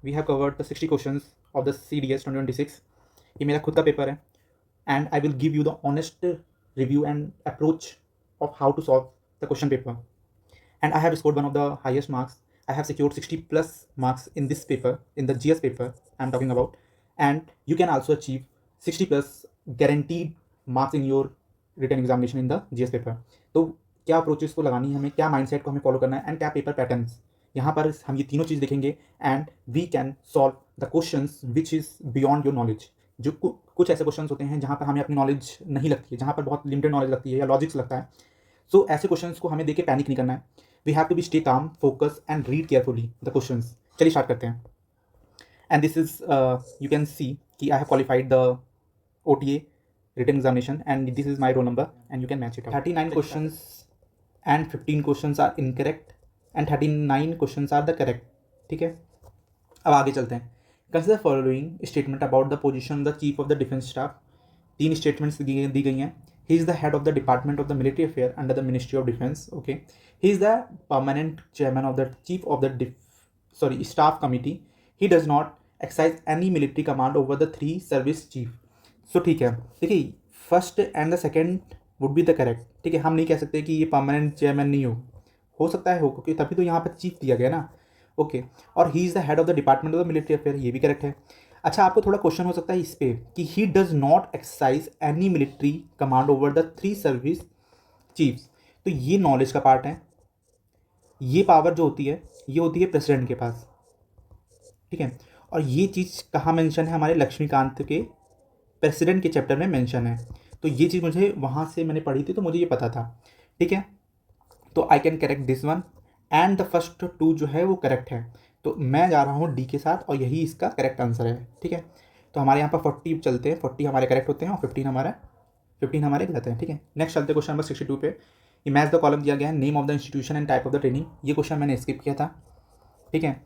We have covered the 60 questions of the CDS 2026। ये मेरा खुद का पेपर है and I will give you the honest review and approach of how to solve the question paper and I have scored one of the highest marks. I have secured 60 plus marks in this paper, in the GS paper I'm talking about, and you can also achieve 60 plus guaranteed marks in your written examination in the GS paper. तो क्या approaches को लगानी है हमें, क्या mindset को हमें follow करना है एंड क्या पेपर पैटर्न्स, यहाँ पर हम ये तीनों चीज़ देखेंगे and we can solve the questions which is beyond your knowledge. जो कुछ ऐसे क्वेश्चन होते हैं जहाँ पर हमें अपनी नॉलेज नहीं लगती है, जहाँ पर बहुत लिमिटेड नॉलेज लगती है या लॉजिक्स लगता है। सो ऐसे क्वेश्चंस को हमें देख के पैनिक नहीं करना है। We have to be stay calm, focus and read carefully the questions. चलिए स्टार्ट करते हैं। And this is you can see कि I have qualified the OTA written examination and this is my roll number and you can match it out. 39 questions and 15 questions are incorrect and 39 questions are the correct. ठीक है, अब आगे चलते हैं। Consider following statement about the position the chief of the defence staff. तीन statements दी गई हैं। He is the head of the department of the military affair under the ministry of defence. Okay, he is the permanent chairman of the chief of the staff committee. He does not excise any military command over the 3 service chief. So ठीक है, देखिए first and the second would be the correct. ठीक है, हम नहीं कह सकते कि ये परमानेंट चेयरमैन नहीं हो सकता है हो, क्योंकि तभी तो यहाँ पर चीफ दिया गया ना। ओके, और ही is the head of the department of the military affair, ये भी करेक्ट है। अच्छा, आपको थोड़ा क्वेश्चन हो सकता है इस पे कि ही does not exercise any military command over the 3 service chiefs. तो ये नॉलेज का पार्ट है। ये पावर जो होती है ये होती है प्रेसिडेंट के पास। ठीक है, और ये चीज़ कहाँ मेंशन है, हमारे लक्ष्मीकांत के प्रेसिडेंट के चैप्टर में मेंशन है। तो ये चीज़ मुझे वहाँ से मैंने पढ़ी थी तो मुझे ये पता था। ठीक है, तो I can correct this one and the first 2 जो है वो करेक्ट है। तो मैं जा रहा हूँ डी के साथ और यही इसका करेक्ट आंसर है। ठीक है, तो हमारे यहाँ पर 40 चलते हैं, 40 हमारे करेक्ट होते हैं और 15 हमारे गलत हैं। ठीक है, नेक्स्ट चलते हैं क्वेश्चन नंबर 62 पे। ये मैच द कॉलम दिया गया है, name of the institution and type of the training. ये क्वेश्चन मैंने स्किप किया था। ठीक है,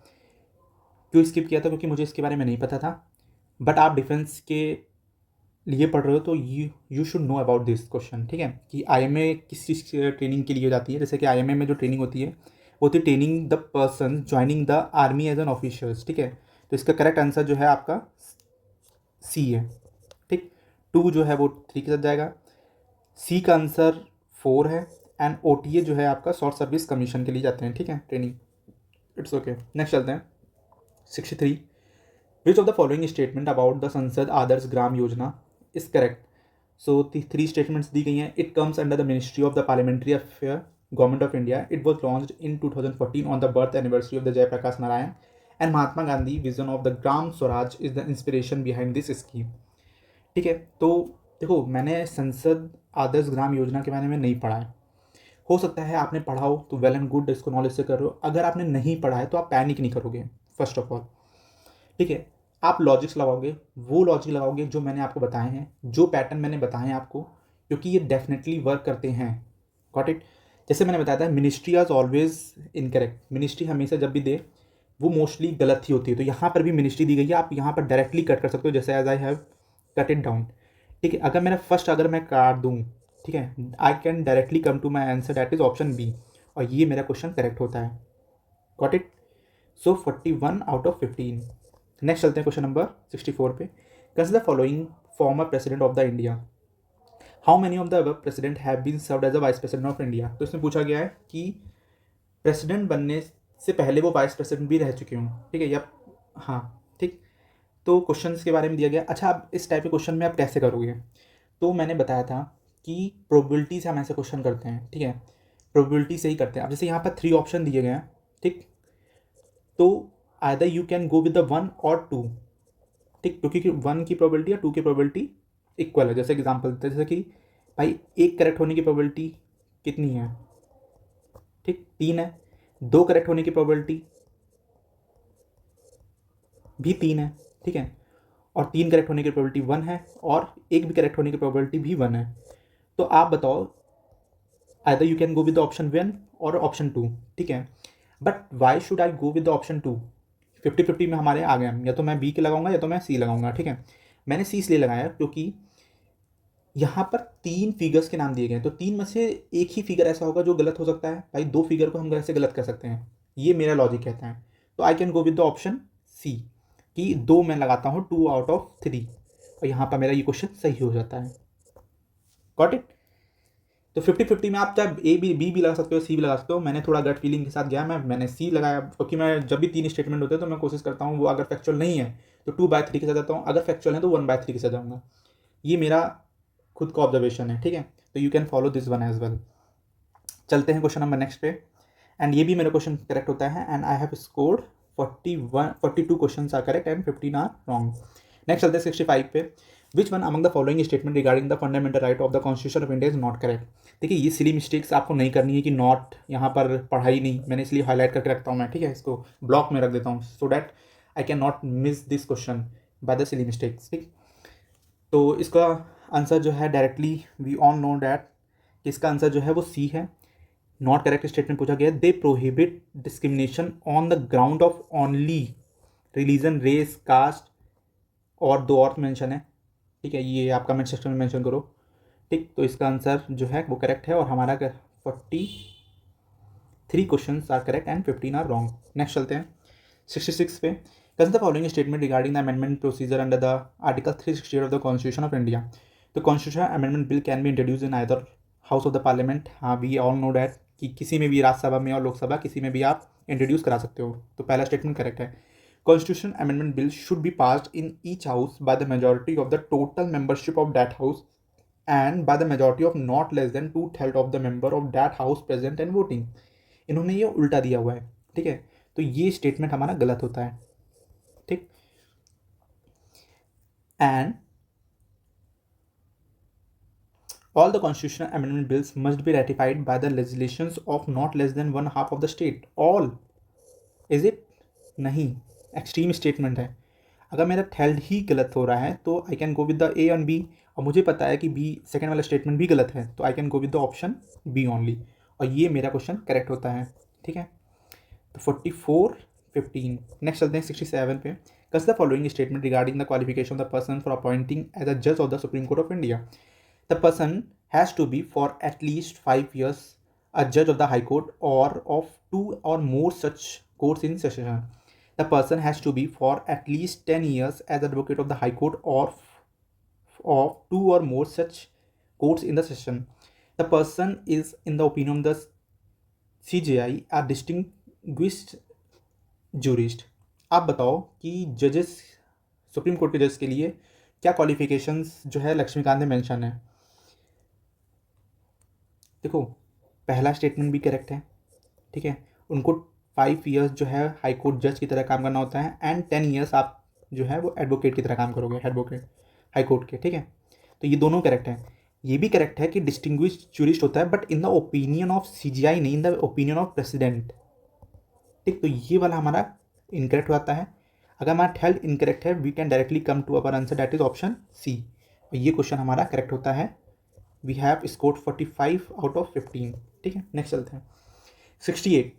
क्यों स्किप किया था, क्योंकि मुझे इसके बारे में नहीं पता था। बट आप डिफेंस के लिए पढ़ रहे हो तो you should know about this question. ठीक है, कि IMA किस चीज़ की ट्रेनिंग के लिए जाती है। जैसे कि IMA में जो ट्रेनिंग होती है वो होती है training the person joining the army as an officers. ठीक है, तो इसका करेक्ट आंसर जो है आपका C है। ठीक, 2 जो है वो 3 के साथ जाएगा। C का आंसर 4 है एंड OTA जो है आपका शॉर्ट सर्विस कमीशन के लिए जाते हैं। ठीक है, ट्रेनिंग, इट्स ओके। नेक्स्ट चलते हैं 63। Which of the following statement about the Sansad Adarsh Gram Yojana is correct. So 3 statements दी गई हैं। It comes under the ministry of the parliamentary affair, government of India. It was launched in 2014 on the birth anniversary of the Jayaprakash Narayan and Mahatma Gandhi vision of the Gram Swaraj is the inspiration behind this scheme. ठीक है, तो देखो मैंने संसद आदर्श ग्राम योजना के बारे में नहीं पढ़ा है। हो सकता है आपने पढ़ा हो तो वेल एंड गुड, इसको नॉलेज से कर रहे हो। अगर आपने नहीं पढ़ा है तो आप पैनिक नहीं करोगे फर्स्ट ऑफ ऑल। ठीक है, आप लॉजिक्स लगाओगे, वो लॉजिक लगाओगे जो मैंने आपको बताए हैं, जो पैटर्न मैंने बताए हैं आपको, क्योंकि ये डेफिनेटली वर्क करते हैं। Got it. जैसे मैंने बताया था मिनिस्ट्री आज ऑलवेज इनकरेक्ट। मिनिस्ट्री हमेशा जब भी दे वो मोस्टली गलत ही होती है। तो यहाँ पर भी मिनिस्ट्री दी गई है, आप यहाँ पर डायरेक्टली कट कर सकते हो, जैसे as I have cut it down. ठीक है, अगर मैं काट दूँ, ठीक है, I can directly come to my answer, that is option B, और ये मेरा क्वेश्चन करेक्ट होता है। Got it. So 41 out of 15। Next चलते हैं क्वेश्चन नंबर 64 पे। Consider following former president of the India. How many of the above president have been served as a vice president of India. तो इसमें पूछा गया है कि प्रेसिडेंट बनने से पहले वो वाइस प्रेसिडेंट भी रह चुके हों। ठीक है, या हाँ, ठीक। तो क्वेश्चन के बारे में दिया गया। अच्छा, आप इस टाइप के क्वेश्चन में आप कैसे करोगे, तो मैंने बताया था कि प्रोबेबिलिटी से हम ऐसे क्वेश्चन करते हैं। ठीक है, प्रोबेबिलिटी से ही करते हैं। अब जैसे यहाँ पर 3 ऑप्शन दिए गए हैं, ठीक, तो either you can go with the 1 और 2। ठीक, क्योंकि 1 की प्रोबेबिलिटी या 2 की प्रोबेबिलिटी इक्वल है। जैसे एग्जांपल देते हैं, जैसे कि भाई 1 करेक्ट होने की प्रोबेबिलिटी कितनी है, ठीक, 3 है। 2 करेक्ट होने की प्रोबेबिलिटी भी 3 है। ठीक है, और 3 करेक्ट होने की प्रोबेबिलिटी 1 है, और 1 भी करेक्ट होने की प्रोबेबिलिटी भी 1 है। तो आप बताओ, either you can go with the option 1 और ऑप्शन 2। ठीक है, but why should I go with the option 2। 50-50 में हमारे आ गए हम, या तो मैं B के लगाऊंगा या तो मैं C लगाऊंगा। ठीक है, मैंने C इसलिए लगाया क्योंकि यहाँ पर 3 फिगर्स के नाम दिए गए हैं, तो 3 में से एक ही फिगर ऐसा होगा जो गलत हो सकता है। भाई 2 फिगर को हम कैसे गलत कर सकते हैं, ये मेरा लॉजिक कहता है। तो I can go with the option C कि 2 मैं लगाता हूँ 2 आउट ऑफ 3 और यहाँ पर मेरा ये क्वेश्चन सही हो जाता है। Got it. तो 50-50 में आप चाहे ए बी लगा सकते हो, सी भी लगा सकते हो। मैंने थोड़ा गट फीलिंग के साथ गया, मैंने सी लगाया, क्योंकि मैं जब भी 3 स्टेटमेंट होते हैं तो मैं कोशिश करता हूँ वो अगर फैक्चुअल नहीं है तो 2/3 के साथ जाता हूँ, अगर फैक्चुअल है तो 1/3 के साथ जाऊँगा। ये मेरा खुद का ऑब्जर्वेशन है, ठीक है। तो you can follow this one as well. चलते हैं क्वेश्चन नंबर नेक्स्ट पे, एंड ये भी मेरा क्वेश्चन करेक्ट होता है, and I have scored 42 question are correct and 15 are wrong. Next चलते हैं 65 पे। Which one among the following statement regarding the fundamental right of the constitution of India is not correct. देखिए ये silly mistakes आपको नहीं करनी है कि नॉट यहाँ पर पढ़ाई नहीं, मैंने इसलिए हाईलाइट करके रखता हूँ मैं, ठीक है, इसको ब्लॉक में रख देता हूँ so that I can not miss this question by the silly mistakes, ठीक। तो इसका आंसर जो है directly we all know that इसका आंसर जो है वो सी है। नॉट करेक्ट स्टेटमेंट पूछा गया है, they prohibit discrimination on the ground of only religion, race, caste, और 2 और मेंशन है, ठीक है, ये आप कमेंट सेक्शन में मेंशन करो, ठीक। तो इसका आंसर जो है वो करेक्ट है और हमारा 43 question are correct and 15 are wrong. Next चलते हैं 66 पे। Consider the following statement regarding the amendment procedure under the article 368 of the constitution of India. तो constitution amendment bill can be introduce in either house of the parliament. हाँ, we all know that कि किसी में भी, राज्यसभा में और लोकसभा, किसी में भी आप इंट्रोड्यूस करा सकते हो। तो पहला स्टेटमेंट करेक्ट है। Constitution amendment bill should be passed in each house by the majority of the total membership of that house and by the majority of not less than 2/3 of the member of that house present and voting. इन्होंने ये उल्टा दिया हुआ है, ठीक है, तो ये स्टेटमेंट हमारा गलत होता है, ठीक। And all the constitutional amendment bills must be ratified by the legislations of not less than 1/2 of the state. All is it? नहीं, एक्सट्रीम स्टेटमेंट है। अगर मेरा थर्ड ही गलत हो रहा है तो I can go with the A and B, और मुझे पता है कि बी सेकेंड वाला स्टेटमेंट भी गलत है, तो I can go with the option B only, और ये मेरा क्वेश्चन करेक्ट होता है, ठीक है। तो 44-15। नेक्स्ट चलते हैं 67 पे। Consider the following statement regarding the qualification of the person for appointing as a जज of the supreme court of India. The person has to be for at least 5 years a judge of the High Court or of 2 or more such courts in session. The person has to be for at least 10 years as advocate of the High Court or of 2 or more such courts in the session. The person is, in the opinion of the CJI, a distinguished jurist. आप बताओ कि जजेस, supreme court के जज के लिए क्या qualifications जो है लक्ष्मीकांत ने मेंशन है। देखो पहला स्टेटमेंट भी करेक्ट है, ठीक है, उनको 5 ईयर्स जो है हाई कोर्ट जज की तरह काम करना होता है एंड 10 ईयर्स आप जो है वो एडवोकेट की तरह काम करोगे, एडवोकेट हाई कोर्ट के, ठीक है। तो ये दोनों करेक्ट है। ये भी करेक्ट है कि डिस्टिंग्विश्ड जूरिस्ट होता है, but in the opinion of CJI नहीं, in the opinion of president, ठीक। तो ये वाला हमारा इनकरेक्ट होता है। अगर हमारा थर्ड इनकरेक्ट है, we can directly come to our answer, that is option C, और ये क्वेश्चन हमारा करेक्ट होता है। We have scored 45 out of 15, ठीक है। नेक्स्ट चलते हैं 68।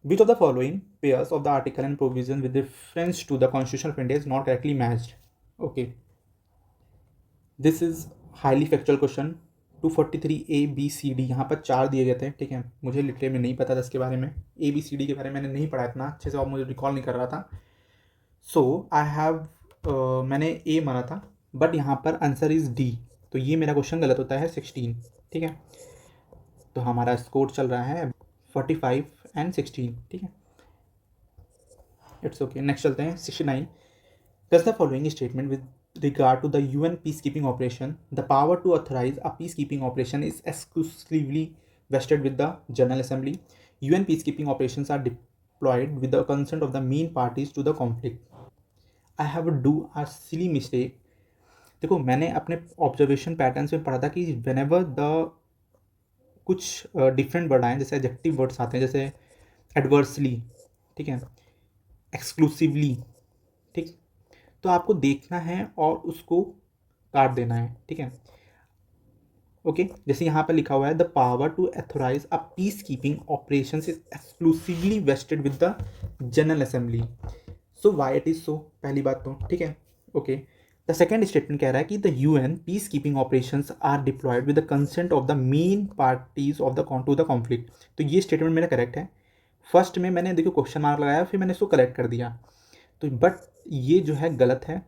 Which of the following pairs of the article and provision with reference to the constitution of India is not correctly matched. Okay, this is highly factual question. 243 ABCD, यहाँ पर 4 दिए गए थे, ठीक है। मुझे लिटरे में नहीं पता था इसके बारे में, ABCD के बारे में मैंने नहीं पढ़ा इतना अच्छे से, और मुझे रिकॉल नहीं कर रहा था। सो आई हैव मैंने ए माना था, बट यहाँ पर आंसर इज डी, तो ये मेरा क्वेश्चन गलत होता है 16, ठीक है। तो हमारा स्कोर चल रहा है 45 एंड 16, ठीक है, इट्स ओके। नेक्स्ट चलते हैं 69। Does the following statement with regard to the UN peacekeeping operation, the power to authorize a peacekeeping operation is exclusively vested with the General Assembly. UN peacekeeping operations are deployed with the consent of the main parties to the conflict. I have do a silly mistake. देखो मैंने अपने observation patterns में पढ़ा था कि whenever the कुछ different word आए, जैसे एडजेक्टिव वर्ड्स आते हैं, जैसे एडवर्सली, ठीक है, एक्सक्लूसिवली, ठीक, तो आपको देखना है और उसको काट देना है, ठीक है, ओके। जैसे यहाँ पर लिखा हुआ है the power to authorise a peace keeping operation is exclusively vested with the general assembly. So why it is so, पहली बात तो, ठीक है, ओके। द सेकेंड स्टेटमेंट कह रहा है कि the UN peace keeping operations are deployed with the consent of the main parties of the to the conflict. तो ये स्टेटमेंट मेरा करेक्ट है। फर्स्ट में मैंने देखो क्वेश्चन मार्क लगाया, फिर मैंने इसको करेक्ट कर दिया, तो बट ये जो है गलत है,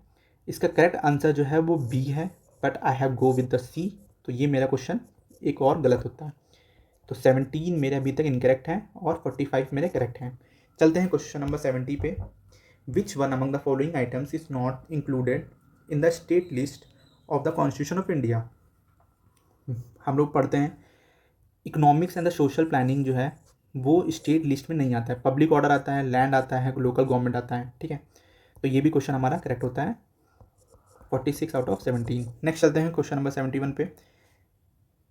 इसका करेक्ट आंसर जो है वो बी है, but I have go with the C, तो ये मेरा क्वेश्चन एक और गलत होता है। तो 17 मेरे अभी तक इनकरेक्ट हैं और 45 मेरे करेक्ट हैं। चलते हैं क्वेश्चन नंबर 70 पे। Which one among the following items is not included in the state list of the constitution of India. हम लोग पढ़ते हैं economics and the social planning जो है वो स्टेट लिस्ट में नहीं आता है, पब्लिक ऑर्डर आता है, लैंड आता है, लोकल गवर्नमेंट आता है, ठीक है। तो ये भी क्वेश्चन हमारा करेक्ट होता है 46 आउट ऑफ 17। नेक्स्ट चलते हैं क्वेश्चन नंबर 71 पे।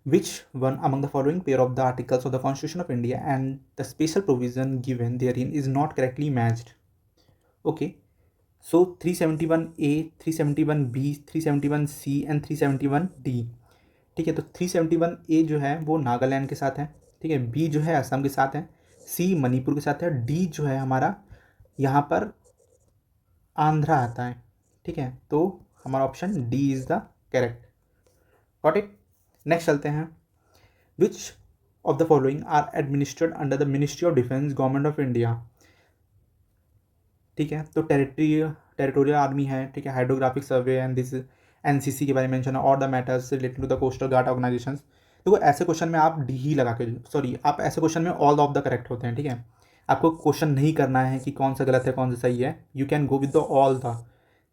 Which one among the following pair of the articles of the Constitution of India and the special provision given therein is not correctly matched? Okay, so 371A, 371B, 371C and 371D। ठीक है, तो 371A जो है वो नागालैंड के साथ है, ठीक है, B जो है असम के साथ है, C मणिपुर के साथ है, D जो है हमारा यहाँ पर आंध्रा आता है, ठीक है। तो हमारा option D is the correct. Got it. Next चलते हैं। Which of the following are administered under the ministry of defence government of India. ठीक है, तो टेरिटोरियल आर्मी है, ठीक है, hydrographic survey and this NCC के बारे में मेंशन है, और the matters related to the coastal guard organisations. देखो ऐसे क्वेश्चन में आप डी ही लगा के, सॉरी, आप ऐसे क्वेश्चन में ऑल ऑफ द करेक्ट होते हैं, ठीक है। आपको क्वेश्चन नहीं करना है कि कौन सा गलत है कौन सा सही है, you can go with the all the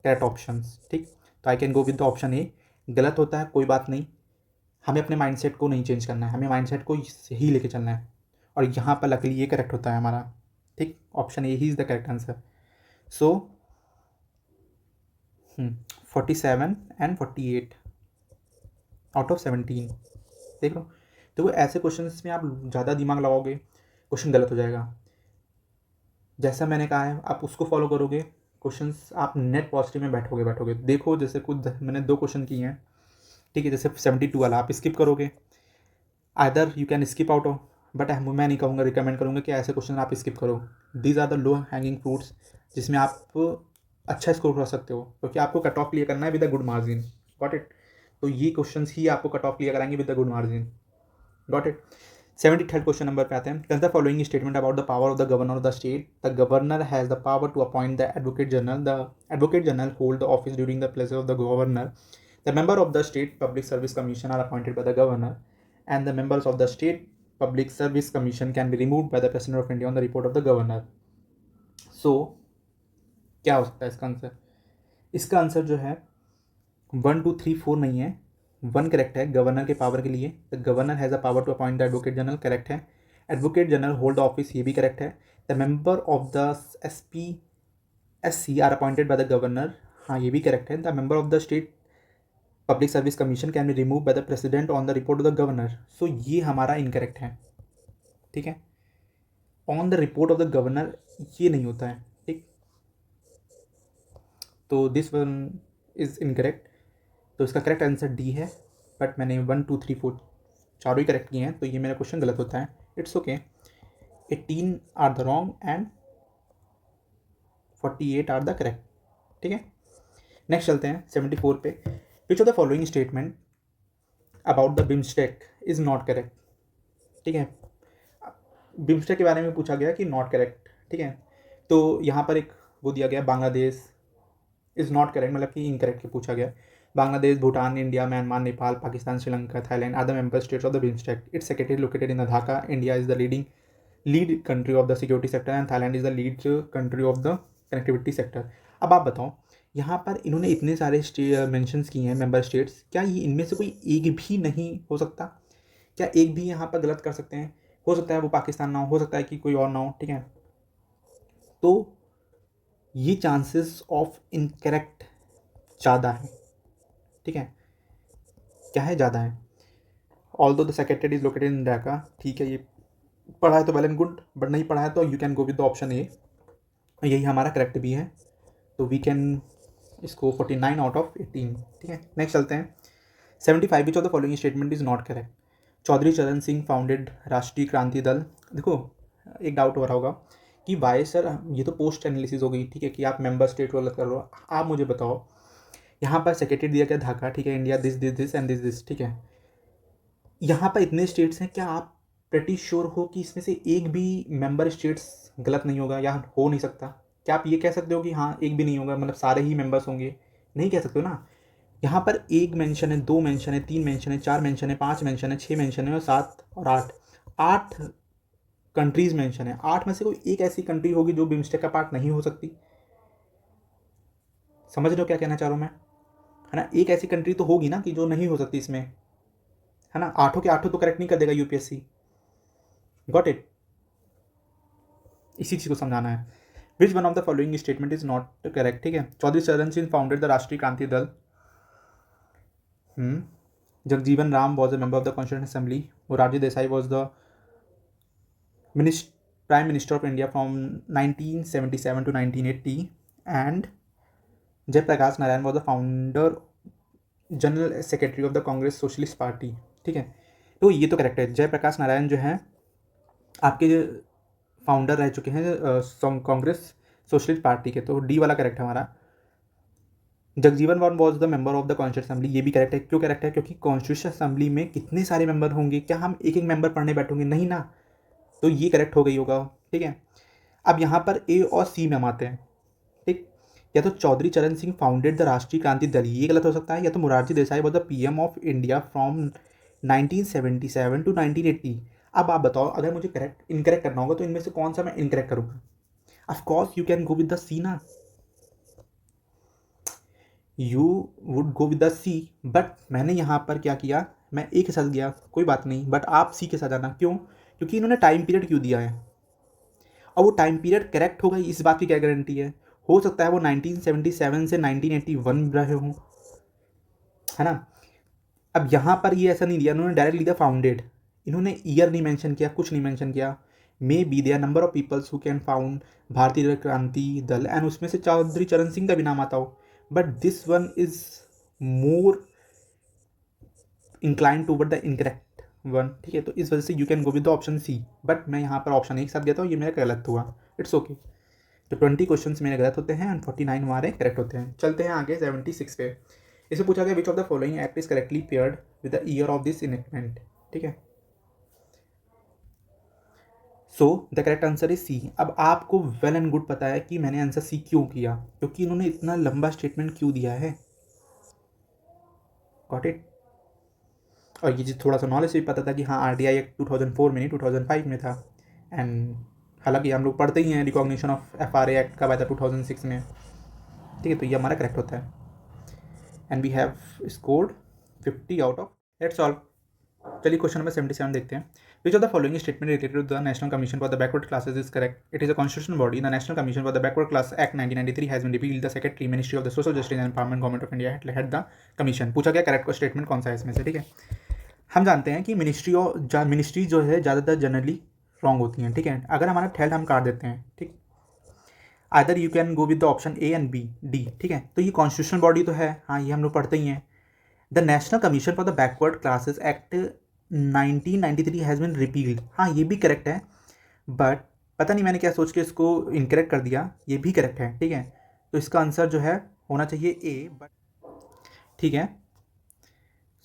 correct options, ठीक। तो I can go with the option ए। गलत होता है कोई बात नहीं, हमें अपने माइंडसेट को नहीं चेंज करना है, हमें माइंडसेट को ही लेके चलना है, और यहाँ पर लकीली ये करेक्ट होता है हमारा, ठीक। Option A he is the correct answer. So 47 and 48 out of 17। देख लो, तो वो ऐसे क्वेश्चन में आप ज़्यादा दिमाग लगाओगे क्वेश्चन गलत हो जाएगा। जैसा मैंने कहा है आप उसको फॉलो करोगे, क्वेश्चंस आप नेट पॉजिटिव में बैठोगे। देखो जैसे कुछ मैंने 2 क्वेश्चन किए हैं, ठीक है, जैसे 72 वाला आप स्किप करोगे, either you can skip out, but मैं नहीं कहूँगा, रिकमेंड करूँगा कि ऐसे क्वेश्चन आप स्किप करो। These are the low hanging fruits जिसमें आप अच्छा स्कोर कर सकते हो, क्योंकि आपको कट ऑफ क्लियर करना है with a good margin. Got it. तो ये क्वेश्चन ही आपको कट ऑफ क्लियर कराएंगे with a good margin. Got it. 73rd question number पे आते हैं। Consider the following statement about the power of the governor of the state. The governor has the power to appoint the advocate general. The advocate general hold the office during the pleasure of the governor. The member of the State Public Service Commission are appointed by the governor, and the members of the State Public Service Commission can be removed by the President of India on the report of the governor. So, क्या हो सकता है इसका answer? इसका answer जो है 1 2 3 4 नहीं है, 1 करेक्ट है गवर्नर के पावर के लिए। The governor has a power to appoint the advocate general, correct है। एडवोकेट जनरल होल्ड ऑफिस, ये भी करेक्ट है। The member of the SPSC are appointed by the governor, हाँ ये भी करेक्ट है। The member of the state public service commission can be remove by the president on the report of the governor. So ये हमारा incorrect है, ठीक है। On the report of the governor ये नहीं होता है, ठीक। तो दिस वन इज इनकरेक्ट। तो इसका करेक्ट आंसर डी है, बट मैंने 1 2 3 4 चारों ही करेक्ट किए हैं, तो ये मेरा क्वेश्चन गलत होता है। It's okay. 18 are the wrong and 48 are the correct, ठीक है। नेक्स्ट चलते हैं 74 पे। Which of the following statement about the BIMSTEC is not correct, ठीक है। बिम्स्टेक के बारे में पूछा गया कि नॉट करेक्ट, ठीक है। तो यहाँ पर एक वो दिया गया बांग्लादेश इज़ नॉट करेक्ट, मतलब कि इनकरेक्ट पूछा गया। Bangladesh, Bhutan, India, Myanmar, Nepal, Pakistan, Sri Lanka, Thailand are the member states of the BIMSTEC. Its secretary located in the Dhaka. India is the lead country of the security sector and Thailand is the lead country of the connectivity sector. अब आप बताओ, यहाँ पर इन्होंने इतने सारे mentions किए हैं मेंबर स्टेट्स, क्या ये इनमें से कोई एक भी नहीं हो सकता? क्या एक भी यहाँ पर गलत कर सकते हैं? हो सकता है वो पाकिस्तान ना हो सकता है कि कोई और ना हो, ठीक है। तो ये चांसेस ऑफ इनकरेक्ट ज़्यादा है, ठीक है। क्या है? ज़्यादा है। Although the secretary is located in Dhaka, ठीक है, ये पढ़ा है तो वेल एंड गुड, बट नहीं पढ़ा है तो you can go with the option ए, यही हमारा करेक्ट भी है। तो वी कैन इसको 49 आउट ऑफ 18, ठीक है। नेक्स्ट चलते हैं 75। Which of the following statement is not correct. Chaudhary Charan Singh founded राष्ट्रीय क्रांति दल। देखो एक डाउट हो रहा होगा कि वाई सर, ये तो पोस्ट एनालिसिस हो गई, ठीक है, कि आप मेंबर स्टेट वाला कर रहे हो। आप मुझे बताओ, यहाँ पर सेक्रेटरी दिया गया ढाका, ठीक है, इंडिया दिस एंड दिस, ठीक है। यहाँ पर इतने स्टेट्स हैं, क्या आप प्रेटी श्योर हो कि इसमें से एक भी मेंबर स्टेट्स गलत नहीं होगा या हो नहीं सकता? क्या आप ये कह सकते हो कि हाँ एक भी नहीं होगा, मतलब सारे ही मेंबर्स होंगे? नहीं कह सकते हो ना। यहाँ पर 1 मेंशन है, 2 मेंशन है, 3 मेंशन है, 4 मेंशन है, 5 मेंशन है, 6 मेंशन है और 7 और 8 कंट्रीज मेंशन है। 8 में से कोई एक ऐसी कंट्री होगी जो बिम्स्टेक का पार्ट नहीं हो सकती। समझ रहे हो क्या कहना चाह रहा हूँ मैं, है ना? एक ऐसी कंट्री तो होगी ना कि जो नहीं हो सकती इसमें, है ना? आठों के आठों तो करेक्ट नहीं कर देगा यूपीएससी। Got it? इसी चीज़ को समझाना है। विच one of the following statement is not correct? ठीक है, चौधरी चरण सिंह फाउंडेड द राष्ट्रीय Kranti Dal. Jagjivan Ram was a member of the constituent assembly. Morarji Desai was the Prime Minister of India from 1977 to 1980, and Jayaprakash Narayan was the founder, general secretary of the Congress socialist party. ठीक है, तो ये तो correct है। जयप्रकाश नारायण जो है आपके फाउंडर रह चुके हैं कांग्रेस सोशलिस्ट पार्टी के, तो डी वाला करेक्ट है हमारा। Jagjivan Ram was the member of the constitution assembly, ये भी करेक्ट है। क्यों करेक्ट है? क्योंकि कॉन्स्टिट्यूशन असेंबली में कितने सारे मेंबर होंगे, क्या हम एक एक मेंबर पढ़ने बैठोगे? नहीं ना, तो ये करेक्ट हो गई होगा। ठीक है, अब यहाँ पर ए और सी में हम आते हैं। ठीक, या तो चौधरी चरण सिंह फाउंडेड द राष्ट्रीय क्रांति दल, ये गलत हो सकता है, या तो Morarji Desai was the PM of India from 1977 to 1980। अब आप बताओ, अगर मुझे करेक्ट इनकरेक्ट करना होगा तो इनमें से कौन सा मैं इनकरेक्ट करूँगा? Of course you can go with the C ना, you would go with the C, but मैंने यहाँ पर क्या किया, मैं ए के साथ गया, कोई बात नहीं, बट आप सी के साथ जाना। क्यों? क्योंकि इन्होंने टाइम पीरियड क्यों दिया है, और वो टाइम पीरियड करेक्ट होगा इस बात की क्या गारंटी है? हो सकता है वो 1977 से 1981 रहे हों, है ना? अब यहाँ पर ये ऐसा नहीं दिया, इन्होंने डायरेक्ट लिया फाउंडेड, इन्होंने ईयर नहीं मेंशन किया, कुछ नहीं मेंशन किया। May be there number of peoples who can found Bharatiya Kranti दल, एंड उसमें से चौधरी चरण सिंह का भी नाम आता हो, but this one is more incline toward the incorrect one. ठीक है, तो इस वजह से you can go with the option C, but मैं यहाँ पर ऑप्शन एक साथ गया था, ये मेरा गलत हुआ। It's okay. तो 20 क्वेश्चन मेरे गलत होते हैं एंड 49 हमारे करेक्ट होते हैं। चलते हैं आगे 76 पे। इसे पूछा गया which of the following act is correctly paired with the year of this enactment. ठीक है, so the correct answer is C. अब आपको वेल एंड गुड पता है कि मैंने आंसर सी क्यों किया, क्योंकि इन्होंने इतना लंबा स्टेटमेंट क्यों दिया है। Got it? और ये थोड़ा सा नॉलेज भी पता था कि हाँ RTI एक्ट 2004 में नहीं 2005 में था, एंड हालांकि हम लोग पढ़ते ही हैं रिकॉग्निशन ऑफ FRA एक्ट का आया था 2006 में। ठीक है, तो ये हमारा करेक्ट होता है, and we have scored 50 out of. That's all. चलिए क्वेश्चन नंबर 77 देखते हैं। Which of the following statement related to the national commission for the backward classes is correct? It is a constitutional body. The national commission for the backward class act 1993 has been repealed. The secretary ministry of the social justice and empowerment government of India head the commission. पूछा गया correct statement कौन सा है इसमें से। ठीक है, हम जानते हैं कि मिनिस्ट्री जो है ज़्यादातर जनरली रॉन्ग होती हैं। ठीक है, अगर हमारा ठेल हम काट देते हैं, ठीक, either you can go with the option A and B D. ठीक है, तो ये कॉन्स्टिट्यूशनल बॉडी तो है, हाँ ये हम लोग पढ़ते ही हैं। The national commission for the backward classes act 1993 has been repealed, हाँ ये भी करेक्ट है, बट पता नहीं मैंने क्या सोच के इसको इनकरेक्ट कर दिया, ये भी करेक्ट है। ठीक है, तो इसका आंसर जो है होना चाहिए ए, बट ठीक है,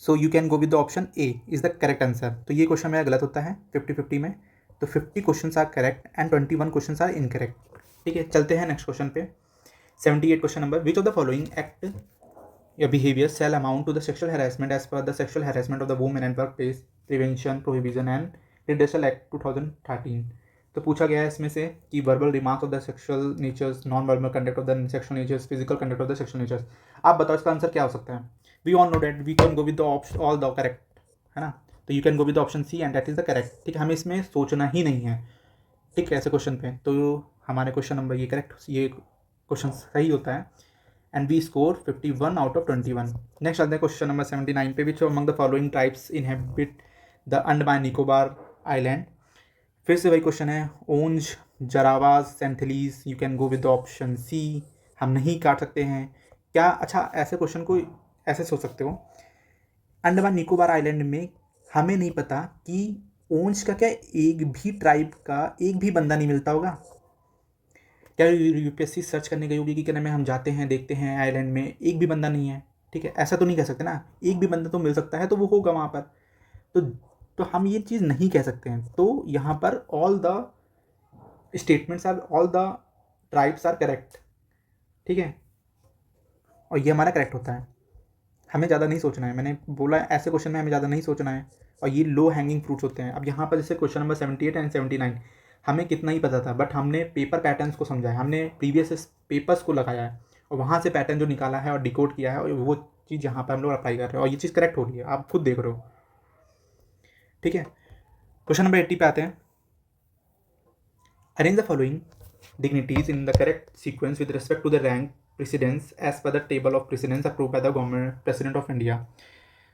so you can go with the option A is the correct answer. तो ये क्वेश्चन मेरा गलत होता है 50-50 में, तो 50 question are correct and 21 question are incorrect. ठीक है, चलते हैं नेक्स्ट क्वेश्चन पे। 78 question number. Which of the following act या behaviour shall amount to the sexual harassment as per the sexual harassment of the women and work place prevention prohibition and redressal act 2013। तो पूछा गया है इसमें से कि verbal remarks of the sexual natures, non verbal conduct of the sexual natures, physical conduct of the sexual natures. आप बताओ इसका आंसर क्या हो सकता है? We all know that we can go with the option all the correct, है ना? तो you can go with the option C and that is the correct. ठीक है, हमें इसमें सोचना ही नहीं है। ठीक है, ऐसे क्वेश्चन पे तो हमारे क्वेश्चन नंबर ये करेक्ट, ये क्वेश्चन सही होता है, and we score 51 out of 21। Next आते हैं क्वेश्चन नंबर 79 पे। Which among the following tribes inhabit the Andaman Nicobar island? फिर से वही क्वेश्चन है, Onge, Jarawas, Sentinelese. You can go with the option C, हम नहीं काट सकते हैं क्या? अच्छा, ऐसे क्वेश्चन को ऐसे सोच सकते हो, अंडमान निकोबार आइलैंड में हमें नहीं पता कि ओंज का क्या एक भी ट्राइब का एक भी बंदा नहीं मिलता होगा क्या? यूपीएससी सर्च करने गई होगी कि क्या नाम है, हम जाते हैं देखते हैं आइलैंड में एक भी बंदा नहीं है। ठीक है, ऐसा तो नहीं कह सकते ना, एक भी बंदा तो मिल सकता है, तो वो होगा वहाँ पर। तो हम ये चीज़ नहीं कह सकते हैं। तो यहाँ पर all the statements are all the tribes are correct, ठीक है, और ये हमारा करेक्ट होता है। हमें ज़्यादा नहीं सोचना है, मैंने बोला ऐसे क्वेश्चन में हमें ज़्यादा नहीं सोचना है, और ये लो हैंगिंग फ्रूट्स होते हैं। अब यहाँ पर जैसे क्वेश्चन नंबर 78 एंड 79 हमें कितना ही पता था, बट हमने पेपर पैटर्न्स को समझा है, हमने प्रीवियस पेपर्स को लगाया है और वहाँ से पैटर्न जो निकाला है और डिकोड किया है, और वो चीज़ यहाँ पर हम लोग अप्लाई कर रहे हैं और ये चीज़ करेक्ट हो रही है, आप खुद देख रहे हो, ठीक है। क्वेश्चन नंबर 80 पे आते हैं। Arrange the following dignities in the correct sequence with respect to the rank precedence as per the table of precedence approved by the government president of India.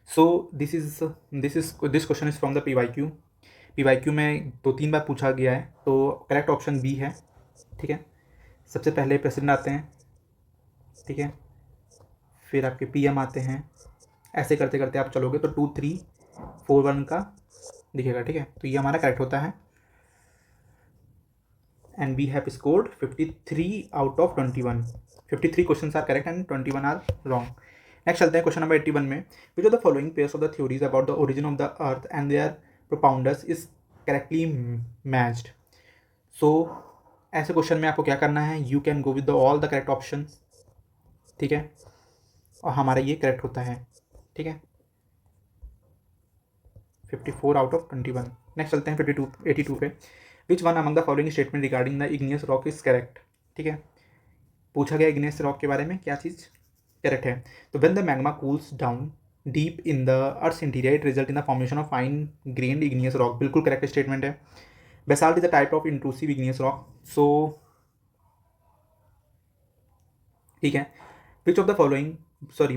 So this question is from the PYQ में 2-3 बार पूछा गया है, तो correct option B है, ठीक है। सबसे पहले प्रेसिडेंट आते हैं, ठीक है, फिर आपके पीएम आते हैं, ऐसे करते करते आप चलोगे तो 2 3 4 1 का दिखेगा, ठीक है। तो ये हमारा करेक्ट होता है and we have scored 53 out of 21. 53 questions are correct and 21 are wrong. Next चलते हैं क्वेश्चन नंबर 81 में। Which of the following pairs of the theories about the origin of the earth and their propounders is correctly matched. So ऐसे question में आपको क्या करना है, you can go with all the correct option, ठीक है, और हमारा ये करेक्ट होता है, ठीक है, 54 आउट ऑफ 21। नेक्स्ट चलते हैं 82 पे। Which one among the following statement regarding the igneous rock is correct, ठीक है। पूछा गया इग्नियस रॉक के बारे में, क्या चीज़ करेक्ट है। तो when the magma cools down deep in the earth's interior it result in the formation of fine grained igneous rock, बिल्कुल करेक्ट स्टेटमेंट है। Basalt is the type of intrusive igneous rock, so ठीक है। Which of the following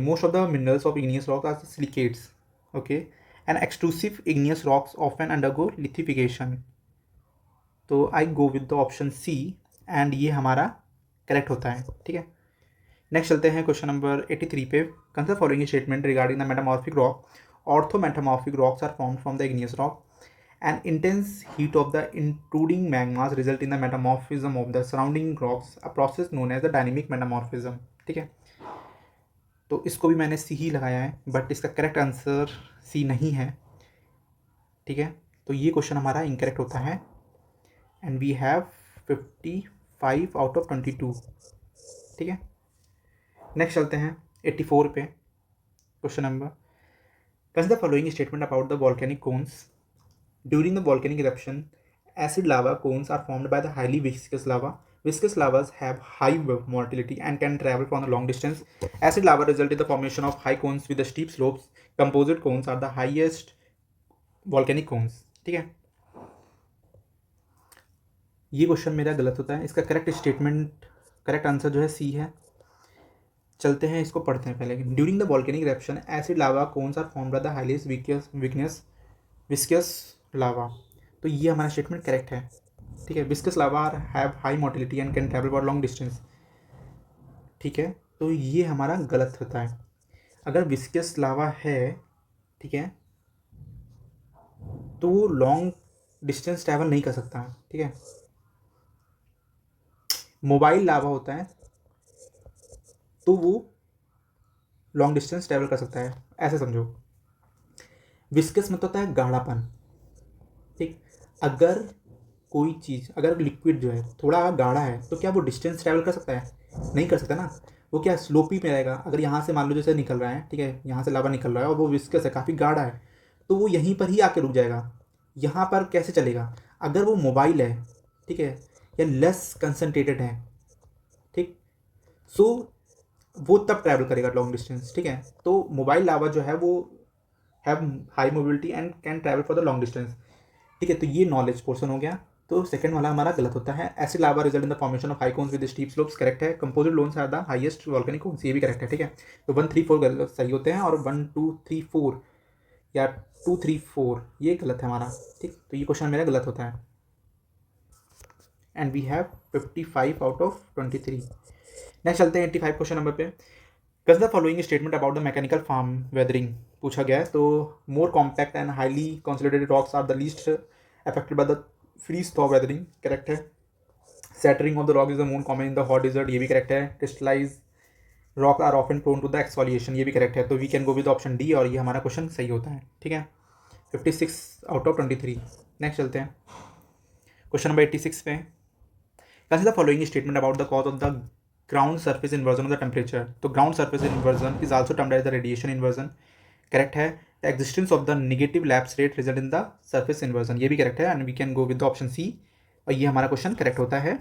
most of the minerals of igneous rock are silicates, okay, and extrusive igneous rocks often undergo lithification. तो I go with the option C and ये हमारा correct होता है, ठीक है। Next चलते हैं क्वेश्चन नंबर 83 पे। Consider following statement regarding the metamorphic rock. Orthometamorphic rocks are formed from the igneous rock and intense heat of the intruding magmas result in the metamorphism of the surrounding rocks, a process known as the dynamic metamorphism, ठीक है। तो इसको भी मैंने सी ही लगाया है, but इसका correct answer C नहीं है, ठीक है। तो ये क्वेश्चन हमारा इनकरेक्ट होता है and we have 55 out of 22, ठीक है। नेक्स्ट चलते हैं 84 पे। Question number, consider the following statement about the volcanic cones. During the volcanic eruption acid lava cones are formed by the highly viscous lava. Viscous lavas have high motility and can travel for a long distance. Acid lava result in the formation of high cones with the steep slopes. Composite cones are the highest volcanic cones, ठीक है। ये question मेरा गलत होता है, इसका correct statement, correct answer जो है सी है। चलते हैं इसको पढ़ते हैं पहले। During the volcanic eruption acid lava cones are formed by the highest viscous lava. तो ये हमारा स्टेटमेंट करेक्ट है, ठीक है। Viscous lava have high motility and can travel for long distance, ठीक है। तो ये हमारा गलत होता है। अगर विस्कस लावा है, ठीक है, तो वो लॉन्ग डिस्टेंस ट्रैवल नहीं कर सकता, ठीक है। मोबाइल लावा होता है तो वो लॉन्ग डिस्टेंस ट्रैवल कर सकता है, ऐसे समझो। विस्कस मतलब होता है गाढ़ापन, ठीक। अगर कोई चीज़, अगर लिक्विड जो है थोड़ा गाढ़ा है तो क्या वो डिस्टेंस ट्रैवल कर सकता है? नहीं कर सकता ना, वो क्या स्लोपी में रहेगा। अगर यहाँ से मान लो जैसे निकल रहा है, ठीक है, यहाँ से लावा निकल रहा है और वो विस्कस है, काफ़ी गाढ़ा है, तो वो यहीं पर ही आके रुक जाएगा। यहाँ पर कैसे चलेगा? अगर वो मोबाइल है, ठीक है, या लेस कंसनट्रेटेड है, ठीक, सो वो तब ट्रैवल करेगा लॉन्ग डिस्टेंस, ठीक है। तो मोबाइल लावा जो है वो have high mobility and can travel for the long distance, ठीक है। तो ये नॉलेज पोर्शन हो गया। तो सेकंड वाला हमारा गलत होता है। Acid lava result in the formation of high cones with steep slopes, correct है। Composite cones are the highest volcanic cones, ये भी करेक्ट है, ठीक है। तो 1 3 4 सही होते हैं और 1 2 3 4 या 2 3 4 ये गलत है हमारा, ठीक। तो ये क्वेश्चन मेरा गलत होता है and we have 55 out of 23। Next चलते हैं 85 क्वेश्चन नंबर पे। कस the following statement about the mechanical form weathering पूछा गया है। तो more compact and highly consolidated rocks are the least affected by the freeze thaw weathering, correct है। Shattering of the rock is the more common in the hot desert, ये भी correct है। Crystallize rock are often prone to the exfoliation, ये भी correct है। तो we can go with option D और ये हमारा क्वेश्चन सही होता है, ठीक है। 56 आउट ऑफ 23। नेक्स्ट चलते हैं क्वेश्चन नंबर 86 पे। Consider the following statement about the cause of the ground surface inversion of the temperature. तो ground surface inversion is also termed as the radiation inversion. Correct है। The existence of the negative lapse rate result in the surface inversion, ये भी correct है, and we can go with the option C, और ये हमारा question correct होता है,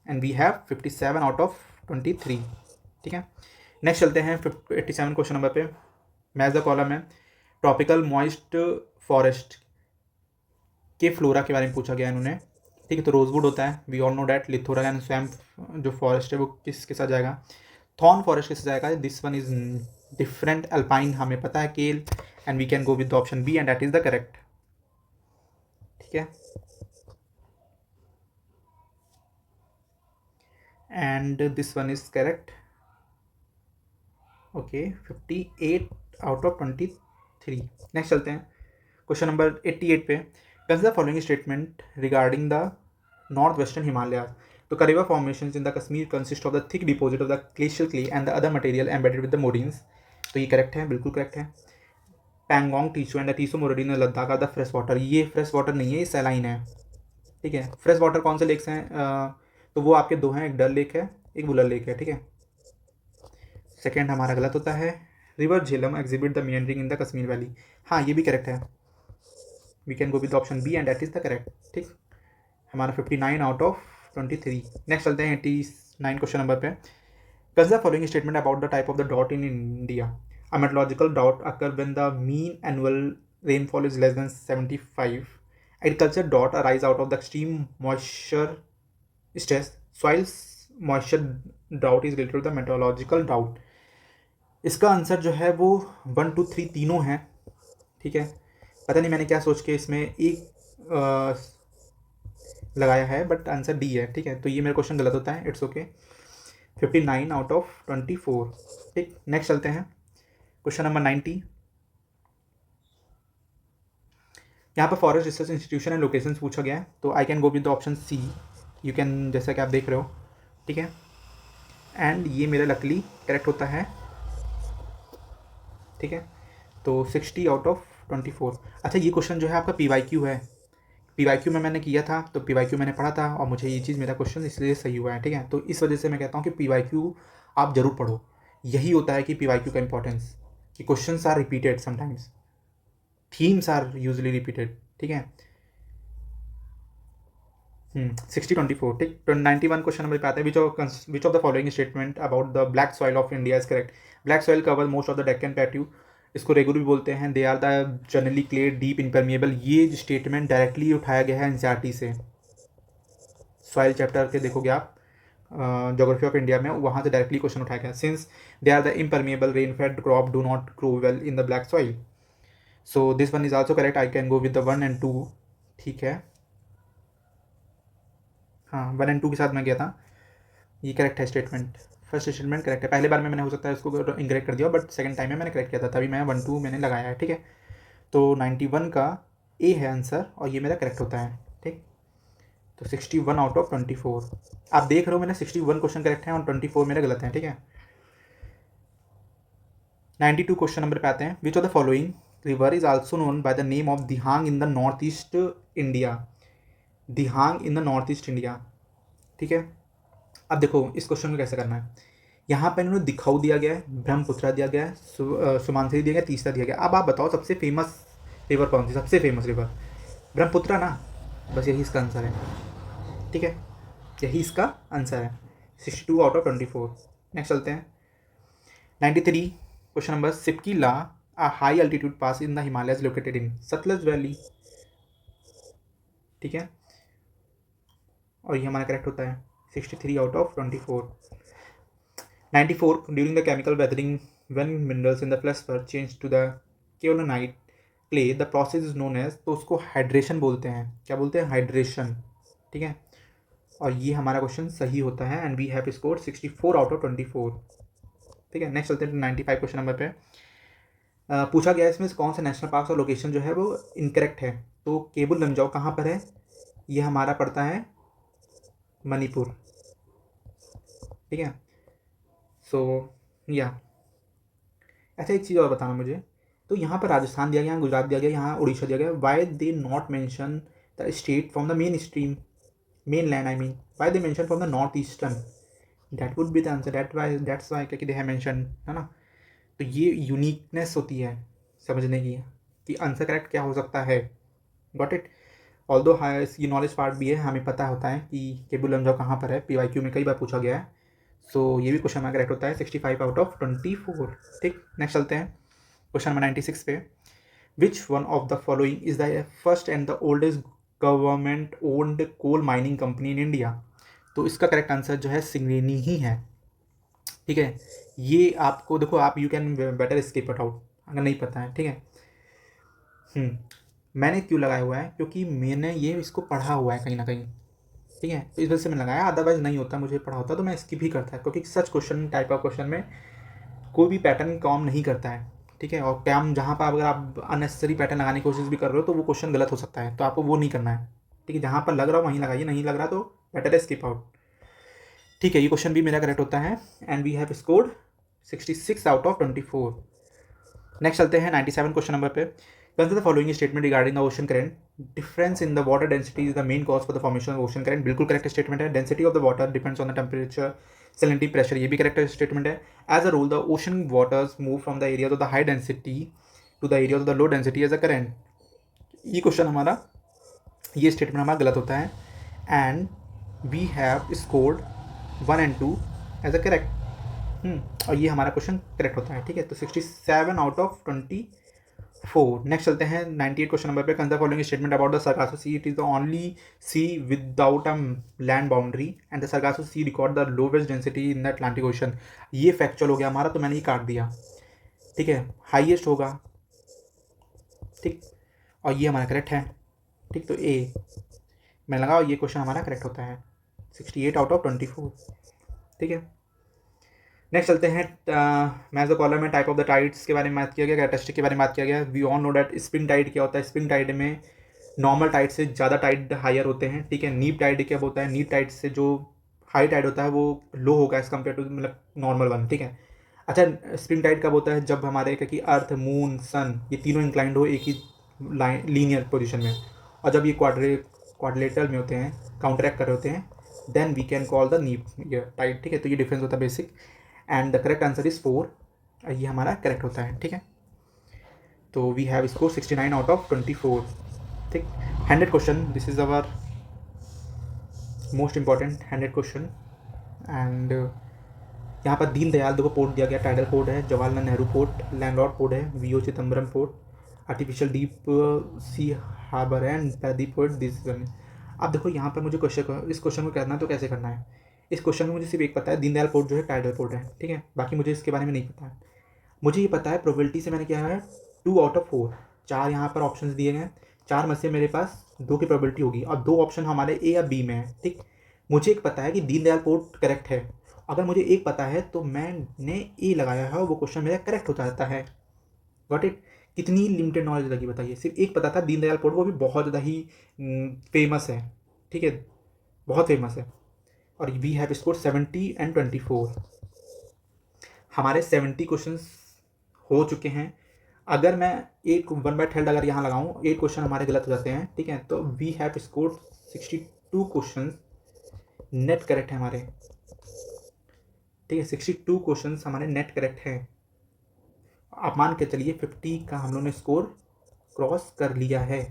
and we have 57 out of 23। ठीक है, नेक्स्ट चलते हैं 87 क्वेश्चन नंबर पे। मैच द कॉलम है। ट्रॉपिकल मॉइस्ट फॉरेस्ट के फ्लोरा के बारे में पूछा गया है इन्होंने। ठीक है, तो रोजवुड होता है, we all know that. Littoral and swamp जो फॉरेस्ट है वो किसके साथ जाएगा? थॉर्न फॉरेस्ट के साथ जाएगा। This one is different alpine, हमें पता है, केल, and we can go with the option B, and that is the correct. ठीक है, and this one is correct. Okay, 58 out of 23। Next चलते हैं क्वेश्चन नंबर 88 पे। Consider following statement regarding the north western Himalaya. तो Karewa formation in the Kashmir consist of the thick deposit of the glacial clay and the other material embedded with the moraines. तो ये correct है, बिल्कुल correct है। पैंगोंग टीचू and the Tso Moriri Ladakh are the fresh water. ये fresh water नहीं है, ये सैलाइन है। ठीक है, फ्रेश वाटर कौन से लेक्स हैं? तो वो आपके दो हैं, एक डल लेक है, एक बुलर लेक है। ठीक है, सेकेंड हमारा गलत होता है। River Jhelum exhibit the meandering in the Kashmir valley. हाँ, ये भी करेक्ट है, we can go with option B, and that is the correct. ठीक, हमारा 59 आउट ऑफ 23। नेक्स्ट चलते हैं 89 क्वेश्चन नंबर पे। Consider following statement about the type of the drought in India. A meteorological drought occur when the mean annual rainfall is less than 75. Agriculture drought arise out of the extreme moisture stress. Soils moisture drought is related to the meteorological drought. इसका answer जो है वो 1 2 3 तीनों हैं। ठीक है, पता नहीं मैंने क्या सोच के इसमें एक लगाया है, बट आंसर डी है। ठीक है, तो ये मेरा क्वेश्चन गलत होता है, इट्स ओके। 59 out of 24। ठीक, नेक्स्ट चलते हैं क्वेश्चन नंबर 90। यहाँ पर forest research institution and locations पूछा गया है, तो I can go with the option C, you can, जैसा कि आप देख रहे हो। ठीक है, एंड ये मेरा लकली करेक्ट होता है। ठीक है, तो 60 आउट ऑफ 24। अच्छा, ये क्वेश्चन जो है आपका PYQ है। PYQ में मैंने किया था, तो PYQ मैंने पढ़ा था, और मुझे ये चीज़, मेरा क्वेश्चन इसलिए सही हुआ है। ठीक है, तो इस वजह से मैं कहता हूँ कि PYQ आप जरूर पढ़ो। यही होता है कि PYQ का इंपॉर्टेंस, कि questions are repeated sometimes, themes are usually repeated. ठीक है, 60-24। ठीक, 91 क्वेश्चन नंबर पे आता है। Which of the following statement about the black soil of India is correct. Black soil cover most of the Deccan plateau. इसको regular भी बोलते हैं। They are the generally clay deep impermeable. ये स्टेटमेंट डायरेक्टली उठाया गया है NCERT से। Soil chapter के देखोगे आप जोग्राफी ऑफ इंडिया में, वहाँ से डायरेक्टली क्वेश्चन उठाया गया। Since they are the impermeable rain fed crop do not grow well in the black soil. So this one is also correct, I can go with the 1 and 2। ठीक है, हाँ, 1 and 2 के साथ मैं गया था। ये करेक्ट है स्टेटमेंट, फर्स्ट स्टेटमेंट करेक्ट है। पहले बार में मैंने हो सकता है इसको इनकरेक्ट कर दिया, बट सेकंड टाइम में मैंने करेक्ट किया था, तभी मैं 1 2 मैंने लगाया है। ठीक है, तो 91 का ए है आंसर, और ये मेरा करेक्ट होता है। ठीक, तो 61 आउट ऑफ 24। आप देख रहे हो मेरा 61 क्वेश्चन करेक्ट है और 24 मेरे गलत हैं। ठीक है, 92 क्वेश्चन नंबर पे आते हैं। Which of the following river is also known by the name of Dihang in the north east India. Dihang in the north east India. ठीक है, अब देखो इस क्वेश्चन को कैसे करना है। यहाँ पर इन्होंने दिखाऊ दिया गया है, ब्रह्मपुत्रा दिया गया है, सुमानसिरी दिया गया, तीसरा दिया गया। अब आप बताओ सबसे फेमस रिवर कौन सी? सबसे फेमस रिवर ब्रह्मपुत्रा ना, बस यही इसका आंसर है। ठीक है, यही इसका आंसर है। 62 आउट ऑफ 24। नेक्स्ट चलते हैं 93 question number. Shipki La a high altitude pass in the Himalayas located in Satluj Valley। ठीक है, और ये हमारा करेक्ट होता है। 63 out of 24। 94 during the chemical weathering when minerals in the phosphor change to the kaolinite clay the process is known as, तो उसको hydration बोलते हैं। क्या बोलते हैं? हाइड्रेशन। ठीक है, और ये हमारा क्वेश्चन सही होता है, and we have score 64 out of 24। ठीक है, नेक्स्ट चलते हैं 95 क्वेश्चन नंबर पे। पूछा गया है इसमें कौन सा नेशनल पार्क और लोकेशन जो है वो इनकरेक्ट है। तो केबुल लमजाओ कहाँ पर है? ये हमारा पड़ता है मणिपुर। ठीक है, सो या ऐसा एक चीज़ और बताना मुझे। तो यहाँ पर राजस्थान दिया गया, यहाँ गुजरात दिया गया, यहाँ उड़ीसा दिया गया। Why they not mention the state from the main stream? mainland, I mean. Why they mention from the northeastern? That would be the answer. That's why क्योंकि they have mentioned, है ना. तो ये यूनिकनेस होती है समझने की कि आंसर करेक्ट क्या हो सकता है. Got it. ऑल्दो ये नॉलेज पार्ट भी है, हमें पता होता है कि केबुल लमजाओ कहाँ पर है, PYQ में कई बार पूछा गया है. सो ये भी क्वेश्चन हमारा करेक्ट होता है 65 आउट ऑफ 24. ठीक, नेक्स्ट चलते हैं क्वेश्चन नंबर 96 पे. Which one of the following is the first and the oldest government owned coal mining company in India. तो इसका करेक्ट आंसर जो है सिंगरेनी ही है. ठीक है, ये आपको देखो, आप you can better skip it out अगर नहीं पता है. ठीक है, मैंने क्यों लगाया हुआ है, क्योंकि मैंने ये इसको पढ़ा हुआ है कहीं ना कहीं. ठीक है, तो इस वजह से मैंने लगाया, अदरवाइज नहीं होता, मुझे पढ़ा होता तो मैं स्किप ही करता है, क्योंकि such question type of question में कोई भी पैटर्न काम नहीं करता है. ठीक है, और काम जहाँ पर अगर आप अननेसेसरी पैटर्न लगाने की कोशिश भी कर रहे हो तो वो क्वेश्चन गलत हो सकता है, तो आपको वो नहीं करना है. ठीक है, जहाँ पर लग रहा हो वहीं लगाइए, नहीं लग रहा तो बेटर है स्किप आउट. ठीक है, ये क्वेश्चन भी मेरा करेक्ट होता है and we have scored 66 out of 24. Next चलते हैं 97 क्वेश्चन नंबर पे. Consider the following statement regarding the ocean current. Difference in the water density is the main cause for the formation of ocean current. बिल्कुल correct statement है. Density of the water depends on the temperature, salinity, pressure. ये भी correct statement है. As a rule the ocean waters move from the area of the high density to the area of the low density as a current. ये question हमारा, ये statement हमारा गलत होता है and we have scored 1 and 2 as a correct. और ये हमारा क्वेश्चन करेक्ट होता है. ठीक है, तो 67 आउट ऑफ 24. नेक्स्ट चलते हैं 98 क्वेश्चन नंबर पे. Consider following statement about the Sargasso sea. It is the only sea without a land boundary and the Sargasso sea record the lowest density in the Atlantic ocean. ये factual हो गया हमारा, तो मैंने ये काट दिया. ठीक है, हाईएस्ट होगा. ठीक, और ये हमारा करेक्ट है. ठीक, तो ए मैं लगाओ, ये क्वेश्चन हमारा करेक्ट होता है 68 आउट ऑफ 24. ठीक है, नेक्स्ट चलते हैं मैच द कॉलम में टाइप ऑफ द टाइड्स के बारे में बात किया गया, कैरेक्टरिस्टिक के बारे में बात किया गया. We all know that spring tide क्या होता है. स्प्रिंग टाइड में नॉर्मल टाइड से ज़्यादा टाइड हायर होते हैं. ठीक है, नीप टाइड क्या होता है, नीप टाइड से जो हाई टाइड होता है वो लो होगा एज कम्पेयर टू मतलब नॉर्मल वन. ठीक है, अच्छा, स्प्रिंग टाइड कब होता है, जब हमारे क्या कि अर्थ, मून, सन ये तीनों इंक्लाइंड हो एक ही लाइन लीनियर पोजिशन में, और जब ये क्वाड्रिलेटरल में होते हैं, काउंटरैक्ट कर रहे होते हैं, then we can call the neap tide. ठीक है, तो ये डिफरेंस होता है basic and the correct answer is 4. ये हमारा करेक्ट होता है. ठीक है, तो we have score 69 out of 24. ठीक, 100 question. This is our most important 100 question. And यहाँ पर दीनदयाल देखो पोर्ट दिया गया, टाइडल पोर्ट है, Jawaharlal Nehru port, landlord port है, VO Chidambaram port, artificial deep sea harbour and Paradip port. This. अब देखो यहाँ पर मुझे क्वेश्चन, इस क्वेश्चन को करना है तो कैसे करना है. इस क्वेश्चन में मुझे सिर्फ एक पता है, दीनदयाल पोर्ट जो है टाइडल पोर्ट है. ठीक है, बाकी मुझे इसके बारे में नहीं पता है. मुझे ये पता है प्रोबेबिलिटी से मैंने क्या है 2 आउट ऑफ 4. 4 यहाँ पर ऑप्शन दिए गए, 4 में से मेरे पास 2 की प्रोबेबिलिटी होगी और 2 ऑप्शन हमारे ए या बी में है. ठीक, मुझे एक पता है कि दीनदयाल पोर्ट करेक्ट है. अगर मुझे एक पता है तो मैंने ए लगाया है और वो क्वेश्चन मेरा करेक्ट हो जाता है. Got it. कितनी लिमिटेड नॉलेज लगी बताइए. सिर्फ एक पता था दीनदयाल पोर्ट, वो भी बहुत ज़्यादा ही फेमस है. ठीक है, बहुत फेमस है. और वी हैव स्कोर 70 एंड 24. हमारे 70 क्वेश्चन हो चुके हैं. अगर मैं 1/3 अगर यहाँ लगाऊँ, 8 क्वेश्चन हमारे गलत हो जाते हैं. ठीक है, तो we have score 62 question net correct है हमारे. ठीक है, 62 क्वेश्चन हमारे नेट करेक्ट हैं. आप मान के चलिए 50 का हम लोगों ने स्कोर क्रॉस कर लिया है.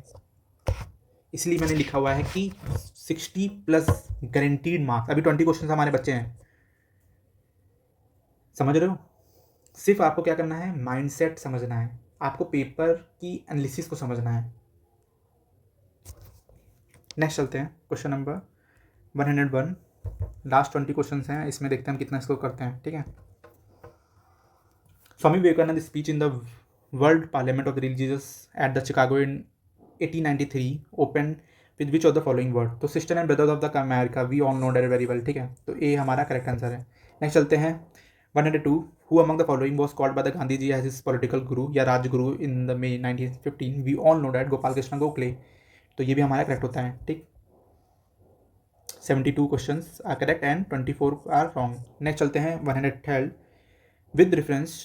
इसलिए मैंने लिखा हुआ है कि 60 प्लस गारंटीड मार्क्स. अभी 20 क्वेश्चन हमारे बच्चे हैं, समझ रहे हो. सिर्फ आपको क्या करना है, माइंडसेट समझना है, आपको पेपर की एनालिसिस को समझना है. नेक्स्ट चलते हैं क्वेश्चन नंबर 101. लास्ट 20 क्वेश्चन हैं, इसमें देखते हैं हम कितना स्कोर करते हैं. ठीक है, Swami Vivekananda speech in the world parliament of the religious at the Chicago in 1893 open with which of the following word. तो sister and brothers of the America, we all know that very well. ठीक है, तो ए हमारा correct answer है. Next चलते हैं 102. Who among the following was called by the Gandhi ji as his political guru या Rajguru in the May 1915. We all know that Gopal Krishna Gokhale. तो ये भी हमारा करेक्ट होता है. ठीक, 72 question are correct and 24 are wrong. Next चलते हैं 112. With reference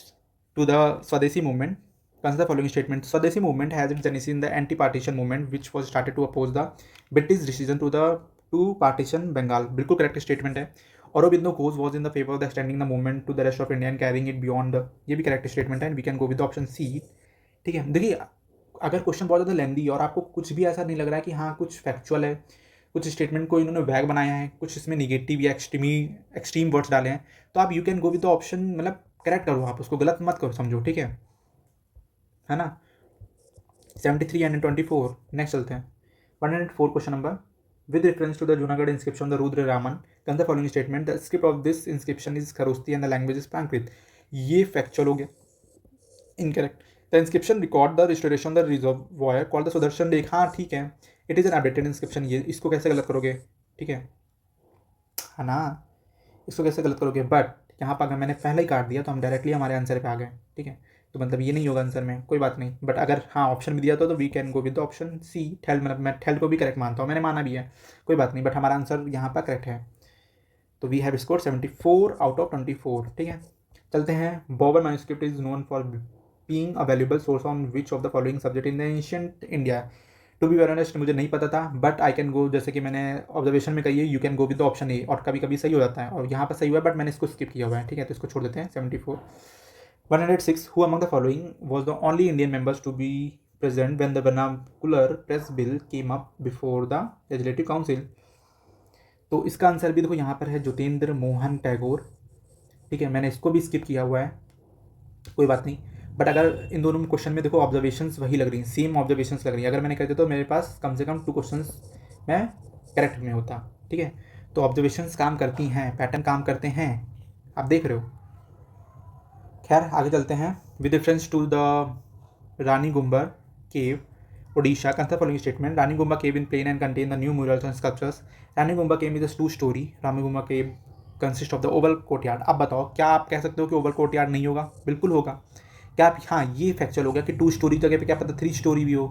to the Swadeshi movement, consider the following statement. Swadeshi movement has its genesis in the anti-partition movement, which was started to oppose the British decision to to partition Bengal, बिल्कुल correct statement है। Aurobindo Ghosh was in the favour of the extending the movement to the rest of India and carrying it beyond, ये भी correct statement है। We can go with option C. ठीक है, देखिए अगर question बहुत ज़्यादा लेंदी और आपको कुछ भी ऐसा नहीं लग रहा है कि हाँ कुछ फैक्चुअल है, कुछ स्टेटमेंट को इन्होंने वैग बनाया है, कुछ इसमें निगेटिव या एक्सट्रीम वर्ड्स डाले हैं, तो आप you can go with the option, मतलब करेक्ट करो, आप उसको गलत मत करो समझो, ठीक है ना। 73 एंड 24 नेक्स्ट चलते हैं। 104 question number, with reference to the Junagadh inscription the Rudra Raman, consider the following statement, the script of this inscription is Kharosti and the language is Prakrit, ये फैक्चुअल हो गया, incorrect. The inscription record the restoration the reservoir called the Sudarshan lake, हाँ ठीक है, it is an updated inscription, ये इसको कैसे गलत करोगे, ठीक है ना, इसको कैसे गलत करोगे। बट यहाँ पर अगर मैंने पहले ही काट दिया तो हम डायरेक्टली हमारे आंसर पे आ गए, ठीक है, तो मतलब ये नहीं होगा आंसर में, कोई बात नहीं। बट अगर हाँ ऑप्शन भी दिया तो we can go with option C ठेल, मतलब मैं ठेल को भी करेक्ट मानता हूँ, मैंने माना भी है, कोई बात नहीं, बट हमारा आंसर यहाँ पर करेक्ट है। तो we have score 74 out of 24, ठीक है। चलते हैं, Babur manuscript is known for being a valuable source on which of the following subject in the ancient India. To be very honest मुझे नहीं पता था, बट आई कैन गो, जैसे कि मैंने ऑब्जर्वेशन में कही है, you can go with the option ए, और कभी कभी सही हो जाता है, और यहाँ पर सही हुआ है, बट मैंने इसको स्किप किया हुआ है, ठीक है, तो इसको छोड़ देते हैं। 74 106 who among the following was the only Indian members to be present when the vernacular press bill came up before the legislative council. तो इसका आंसर भी देखो यहाँ पर है ज्योतिन्द्र मोहन टैगोर, ठीक है, मैंने इसको भी स्किप किया हुआ है, कोई बात नहीं। बट अगर इन दोनों क्वेश्चन में देखो ऑब्जर्वेशंस वही लग रही हैं, सेम ऑब्जर्वेशंस लग रही हैं, अगर मैंने कहते तो मेरे पास कम से कम 2 क्वेश्चंस मैं करेक्ट में होता, ठीक है। तो ऑब्जर्वेशंस काम करती हैं, पैटर्न काम करते हैं, आप देख रहे हो। खैर आगे चलते हैं। With reference to the Rani Gumpha cave Odisha, consider following statement, Rani Gumpha cave in plain and contain the new murals and sculptures, Rani Gumpha cave is 2 storey, Rani Gumpha cave consist of the oval courtyard. अब बताओ क्या आप कह सकते हो कि ओवल कोर्टयार्ड नहीं होगा, बिल्कुल होगा। क्या आप, हाँ ये फैक्चुअल हो गया कि 2 स्टोरी जगह पे क्या पता 3 स्टोरी भी हो,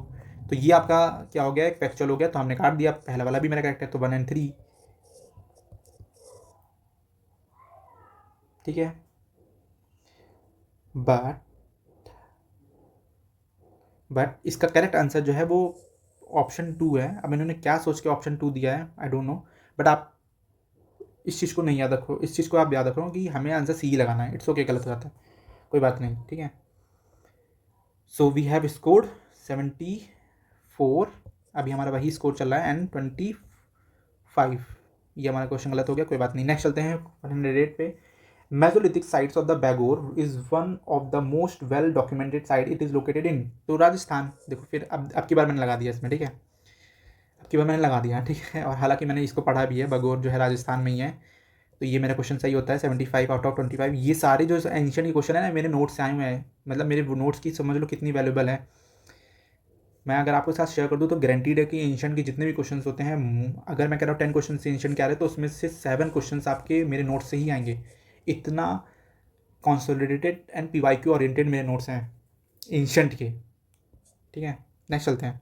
तो ये आपका क्या हो गया, एक फैक्चुअल हो गया, तो हमने काट दिया, पहला वाला भी मेरा करेक्ट है, तो 1 एंड 3, ठीक है। बट इसका करेक्ट आंसर जो है वो ऑप्शन 2 है। अब इन्होंने क्या सोच के ऑप्शन 2 दिया है आई डोंट नो, बट आप इस चीज़ को नहीं याद रखो, इस चीज़ को आप याद रखो कि हमें आंसर सी लगाना है, इट्स ओके, गलत हो जाता है, कोई बात नहीं, ठीक है। सो वी हैव स्कोर्ड 74, अभी हमारा वही स्कोर चल रहा है, एंड 25, ये हमारा क्वेश्चन गलत हो गया, कोई बात नहीं। नेक्स्ट चलते हैं 108 पे। Mesolithic sites of the Bagor is one of the most well documented site, it is located in, तो राजस्थान। देखो फिर अब की बार मैंने लगा दिया इसमें, ठीक है, अब की बार मैंने लगा दिया, ठीक है, और हालांकि मैंने इसको पढ़ा भी है, बैगोर जो है राजस्थान में ही है, तो ये मेरा क्वेश्चन सही होता है। 75 आउट ऑफ 25, ये सारे जो एंशियंट के क्वेश्चन है ना मेरे नोट्स से आए हुए हैं, मतलब मेरे नोट्स की समझ लो कितनी वैल्यूबल है। मैं अगर आपके साथ शेयर कर दूँ तो गारंटीड है कि एंशियंट के जितने भी क्वेश्चन होते हैं, अगर मैं कह रहा हूँ 10 क्वेश्चन से एंशियंट के आ रहे हैं, तो उसमें से 7 क्वेश्चन आपके मेरे नोट्स से ही आएंगे, इतना कॉन्सोलिडेटेड एंड PYQ ओरिएंटेड मेरे नोट्स हैं एंशियंट के, ठीक है। नेक्स्ट चलते हैं।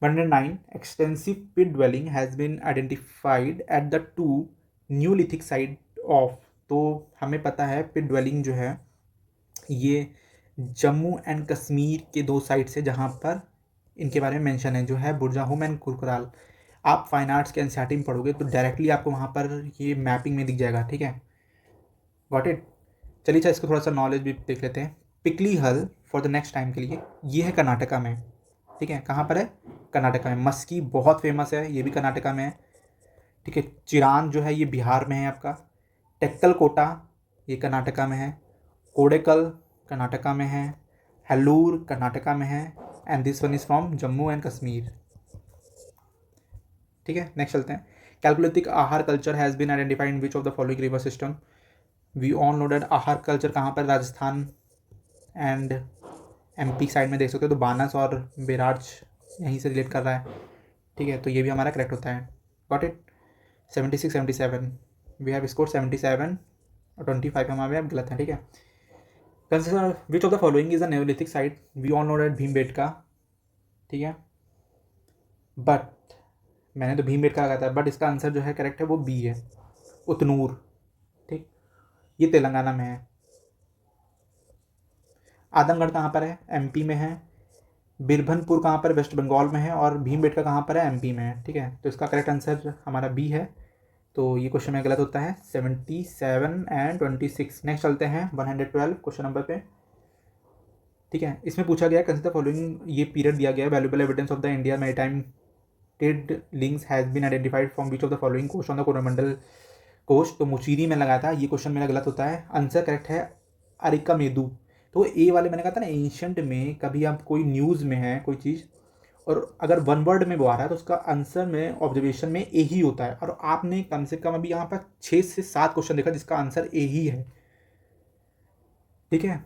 109 extensive pit dwelling has been identified at the 2 neolithic site of, तो हमें पता है पिट ड्वेलिंग जो है ये जम्मू एंड कश्मीर के 2 साइड से, जहाँ पर इनके बारे में मेंशन है, जो है बुरजाहोम एंड कुरकुराल। आप फाइन आर्ट्स के एनसीईआरटी में पढ़ोगे तो डायरेक्टली आपको वहाँ पर ये मैपिंग में दिख जाएगा, ठीक है, गॉट इट। चलिए अच्छा इसको थोड़ा सा नॉलेज भी देख लेते हैं। पिकली हल फॉर द नेक्स्ट टाइम के लिए, ये है कर्नाटका में, ठीक है, कहाँ पर है, कर्नाटका में। मस्की बहुत फेमस है, ये भी कर्नाटका में है, ठीक है। चिरान जो है ये बिहार में है आपका। टेक्कल कोटा ये कर्नाटका में है। कोडेकल कर्नाटका में है। हेल्लूर कर्नाटका में है, and this one is from Jammu and Kashmir, ठीक है। नेक्स्ट चलते हैं। Chalcolithic Ahar culture has been identified in which of the following river system. We all know that Ahar culture कहाँ पर, राजस्थान एंड MP साइड में देख सकते हो, तो बानस और बेराज यहीं से रिलेट कर रहा है, ठीक है, तो ये भी हमारा करेक्ट होता है, got it. 76 77 we have score 77 और 25 हमारे अब गलत है, ठीक है। Consider which of the following is a neolithic site, we all know that Bhimbetka, ठीक है, बट मैंने तो भीमबेटका लगाया था, बट इसका आंसर जो है करेक्ट है वो बी है, उतनूर, ठीक, ये तेलंगाना में है। आदमगढ़ कहाँ पर है, MP में है। बिरभनपुर कहाँ पर, वेस्ट बंगाल में है, और भीमबेटका कहाँ पर है, एमपी में है। ठीक है, तो इसका करेक्ट आंसर हमारा बी है। तो ये क्वेश्चन में गलत होता है। 77 एंड 26। नेक्स्ट चलते हैं 112 क्वेश्चन नंबर पे। ठीक है, इसमें पूछा गया है कंसिडर फॉलोइंग, ये पीरियड दिया गया है, valuable evidence of the India maritime trade links has been identified from which of the following coast on the Coromandel coast. तो मुचीरी में लगाया था, ये क्वेश्चन मेरा गलत होता है। आंसर करेक्ट है अरिका मेदू। तो ए वाले मैंने कहा था ना, एंशंट में कभी आप कोई न्यूज़ में है कोई चीज़ और अगर वन वर्ड में वो आ रहा है तो उसका आंसर में ऑब्जर्वेशन में ए ही होता है, और आपने कम से कम अभी यहाँ पर 6 से 7 क्वेश्चन देखा जिसका आंसर ए ही है। ठीक है,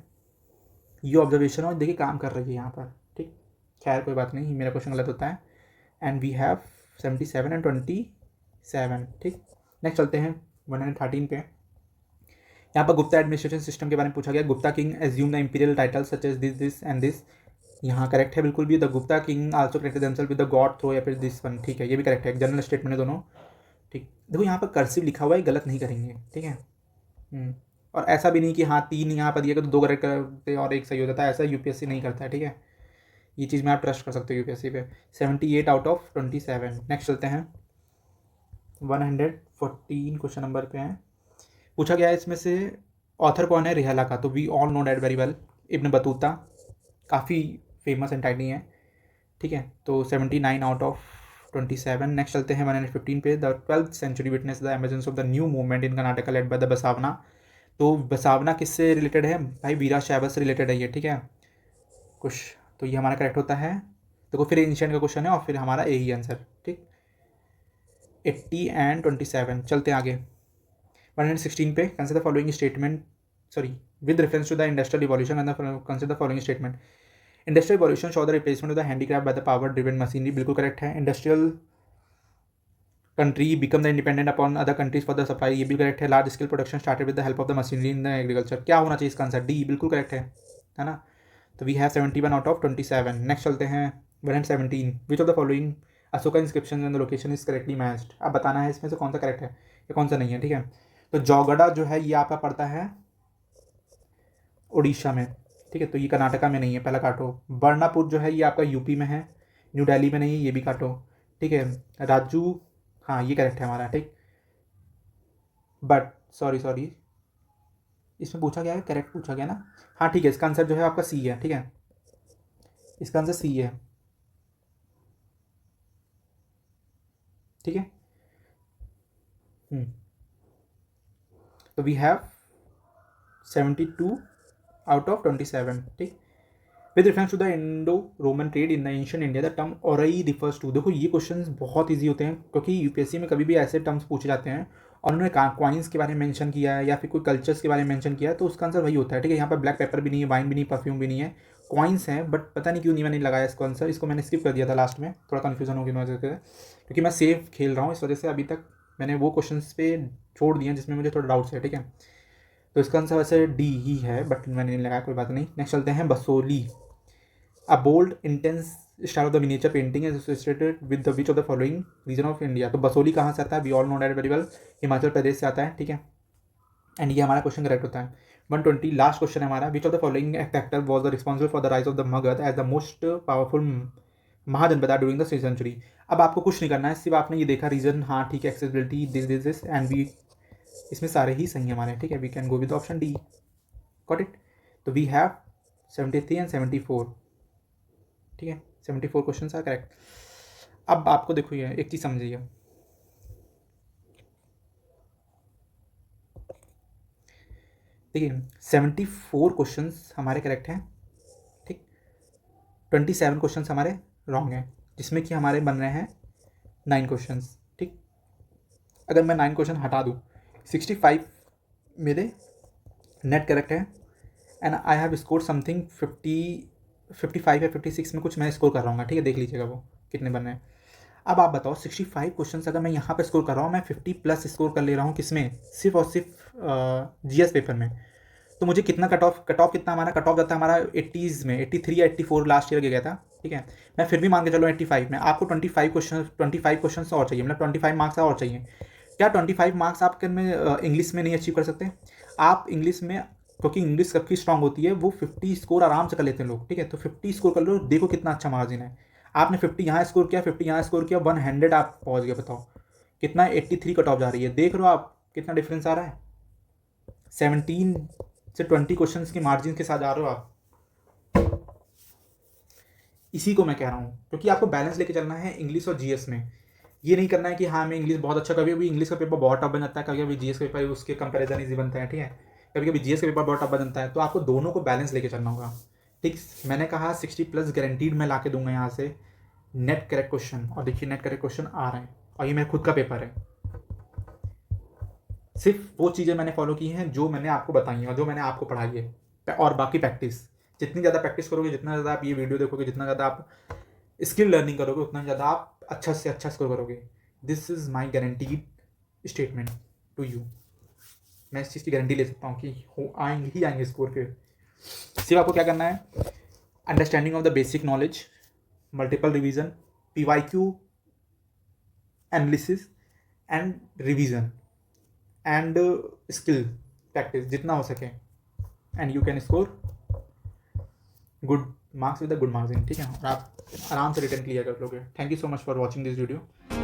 ये ऑब्जर्वेशन और देखिए काम कर रही है यहाँ पर। ठीक, खैर कोई बात नहीं, मेरा क्वेश्चन गलत होता है। And we have 77 and 27। ठीक, नेक्स्ट चलते हैं 113 पे। यहाँ पर गुप्ता एडमिनिस्ट्रेशन सिस्टम के बारे में पूछा गया। Gupta king assume the imperial title such as this this and this. यहाँ करेक्ट है बिल्कुल भी। The Gupta king also connected themself with the god through, या फिर दिस वन। ठीक है, ये भी करेक्ट है, जनरल स्टेटमेंट है दोनों। ठीक, देखो यहाँ पर कर्सिव लिखा हुआ है, गलत नहीं करेंगे। ठीक है, और ऐसा भी नहीं कि हाँ 3 यहाँ पर दिया तो 2 करेक्ट करते और 1 सही हो जाता है, ऐसा यूपीएससी नहीं करता है। ठीक है, ये चीज़ में आप ट्रस्ट कर सकते हो यूपीएससी पे। 78 आउट ऑफ 27। नेक्स्ट चलते हैं 114 क्वेश्चन नंबर पे हैं। पूछा गया है इसमें से ऑथर कौन है रिहाला का। तो we all know that very well, Ibn Battuta, काफ़ी फेमस एंटाइनी है। ठीक है, तो 79 आउट ऑफ 27। नेक्स्ट चलते हैं 115 पे। The 12th century witness the emergence of the new movement in Karnataka led by the Basavanna. तो बसावना किससे रिलेटेड है भाई, वीरा शैवर से रिलेटेड है ये। ठीक है, कुछ तो ये हमारा करेक्ट होता है। देखो फिर एंशिएंट का क्वेश्चन है और फिर हमारा यही आंसर। ठीक, 80 एंड 27। चलते हैं आगे 116 पे। Consider the following statement, sorry, with reference to the industrial revolution and consider the following statement. Industrial revolution show the replacement of the handicraft by the power driven machinery. बिल्कुल correct है। Industrial country become the independent upon other countries for the supply, ये भी correct है। Large scale production started with the help of the machinery in the agriculture. क्या होना चाहिए इसका answer, D, बिल्कुल करेक्ट है ना। तो we have 71 out of 27। Next चलते हैं 117। Which of the following Ashoka inscription and the location is correctly matched. अब बताना है इसमें से कौन सा करेक्ट है या कौन सा नहीं है। ठीक है, तो जौगड़ा जो है ये आपका पड़ता है उड़ीसा में। ठीक है, तो ये कर्नाटका में नहीं है, पहला काटो। बर्नापुर जो है ये आपका यूपी में है, न्यू दिल्ली में नहीं है, ये भी काटो। ठीक है, राजू, हाँ ये करेक्ट है हमारा। ठीक, बट सॉरी इसमें पूछा गया है, करेक्ट पूछा गया ना। हाँ ठीक है, इसका आंसर जो है आपका सी है। ठीक है, इसका आंसर सी है। ठीक है, तो वी हैव 72 आउट ऑफ 27। ठीक, with reference to the Indo Roman trade in the ancient India the term ओरई रिफर्स टू। देखो ये क्वेश्चंस बहुत इजी होते हैं क्योंकि यूपीएससी में कभी भी ऐसे टर्म्स पूछे जाते हैं और उन्होंने क्वाइंस के बारे में मेंशन किया है या फिर कोई कल्चर्स के बारे में मेंशन किया है तो उसका आंसर वही होता है। ठीक है, यहाँ पर ब्लैक पेपर भी नहीं है, वाइन भी नहीं, परफ्यूम भी नहीं है, क्वाइंस हैं। बट पता नहीं क्यों नहीं मैंने लगाया इसको आंसर, इसको मैंने स्किप कर दिया था लास्ट में, थोड़ा कन्फ्यूजन हो गया वजह से, क्योंकि मैं सेफ खेल रहा हूँ इस वजह से अभी तक मैंने वो क्वेश्चन पे छोड़ दिए जिसमें मुझे थोड़ा डाउट्स है। ठीक है, तो इसका आंसर वैसे डी ही है बट मैंने नहीं लगाया, कोई बात नहीं। नेक्स्ट चलते हैं Basoli. A bold, intense style of the miniature painting is associated with the which of the following region of India। तो बसोली कहाँ से आता है, we all know that very well, Himachal Pradesh से आता है। ठीक है, एंड ये हमारा क्वेश्चन करेक्ट होता है। 120 लास्ट क्वेश्चन है हमारा। Which of the following factor was the responsible for the rise of the Magadha as the most powerful Mahajanapada during the century. अब आपको कुछ नहीं करना है, सिर्फ आपने ये देखा रीजन, हाँ ठीक है, एक्सेसिबिलिटी, दिस एंड वी, इसमें सारे ही सही हमारे। ठीक है, we can go with option D. Got it. तो वी हैव 73 एंड 74। ठीक है, 74 क्वेश्चन आर करेक्ट। अब आपको देखो ये एक चीज़ समझिए, देखिए 74 क्वेश्चन हमारे करेक्ट हैं। ठीक, 27 क्वेश्चन हमारे रॉन्ग हैं, जिसमें कि हमारे बन रहे हैं 9 क्वेश्चन। ठीक, अगर मैं 9 क्वेश्चन हटा दूँ 65 मेरे नेट करेक्ट है and I have score something 55 या 56 में कुछ मैं स्कोर कर रहा हूँ। ठीक है, देख लीजिएगा वो कितने बन रहे हैं। अब आप बताओ 65 क्वेश्चन अगर मैं यहाँ पे स्कोर कर रहा हूँ, मैं 50 प्लस स्कोर कर ले रहा हूँ किसमें, सिर्फ और सिर्फ जीएस पेपर में, तो मुझे कितना कट ऑफ कितना हमारा कट ऑफ जाता है हमारा 80s में, 83 या 84 लास्ट ईयर गया था। ठीक है, मैं फिर भी मान के चलो 85 में, आपको 25 क्वेश्चन और चाहिए, मतलब 25 मार्क्स और चाहिए। क्या 25 मार्क्स आप में इंग्लिश में नहीं अचीव कर सकते? आप इंग्लिश में क्योंकि इंग्लिश सबकी स्ट्रांग होती है, वो 50 स्कोर आराम से कर लेते हैं लोग, ठीक है। तो 50 स्कोर कर लो, देखो कितना अच्छा मार्जिन है। आपने 50 यहाँ स्कोर किया, 50 यहाँ स्कोर किया, 100 आप पहुँच गए, बताओ कितना 83 कट ऑफ जा रही है। देख रहे हो आप कितना डिफरेंस आ रहा है, 17 से 20 क्वेश्चन के मार्जिन के साथ जा रहे हो आप। इसी को मैं कह रहा हूँ, क्योंकि आपको बैलेंस लेके चलना है इंग्लिश और जीएस में। ये नहीं करना है कि हाँ मैं इंग्लिश बहुत अच्छा, कभी कभी इंग्लिश का पेपर बहुत टफ बन जाता है, कभी कभी जीएस का पेपर उसके कंपैरिजन इजी बनता है, ठीक है। कभी कभी जीएस का पेपर बहुत टफ बन जाता है, तो आपको दोनों को बैलेंस लेके चलना होगा, ठीक। मैंने कहा 60+ गारंटीड मैं ला के दूंगा यहाँ से नेट करेक्ट क्वेश्चन, और देखिए नेट करेक्ट क्वेश्चन आ रहे हैं, और ये मेरा खुद का पेपर है। सिर्फ वो चीज़ें मैंने फॉलो की हैं जो मैंने आपको बताई हैं और जो मैंने आपको पढ़ाई है, और बाकी प्रैक्टिस, जितनी ज़्यादा प्रैक्टिस करोगे, जितना ज़्यादा आप ये वीडियो देखोगे, जितना ज़्यादा आप स्किल लर्निंग करोगे, उतना ज़्यादा आप अच्छा से अच्छा स्कोर करोगे। This is my guaranteed statement to you. मैं इस चीज़ की गारंटी ले सकता हूँ कि हो आएंगे ही आएंगे स्कोर के। सिर्फ आपको क्या करना है, understanding of the basic knowledge, multiple revision, PYQ analysis and revision and skill practice जितना हो सके, and you can score good marks with a good margin, ठीक है। और आप आराम से रिटर्न क्लियर कर लोगे। Thank you so much for watching this video.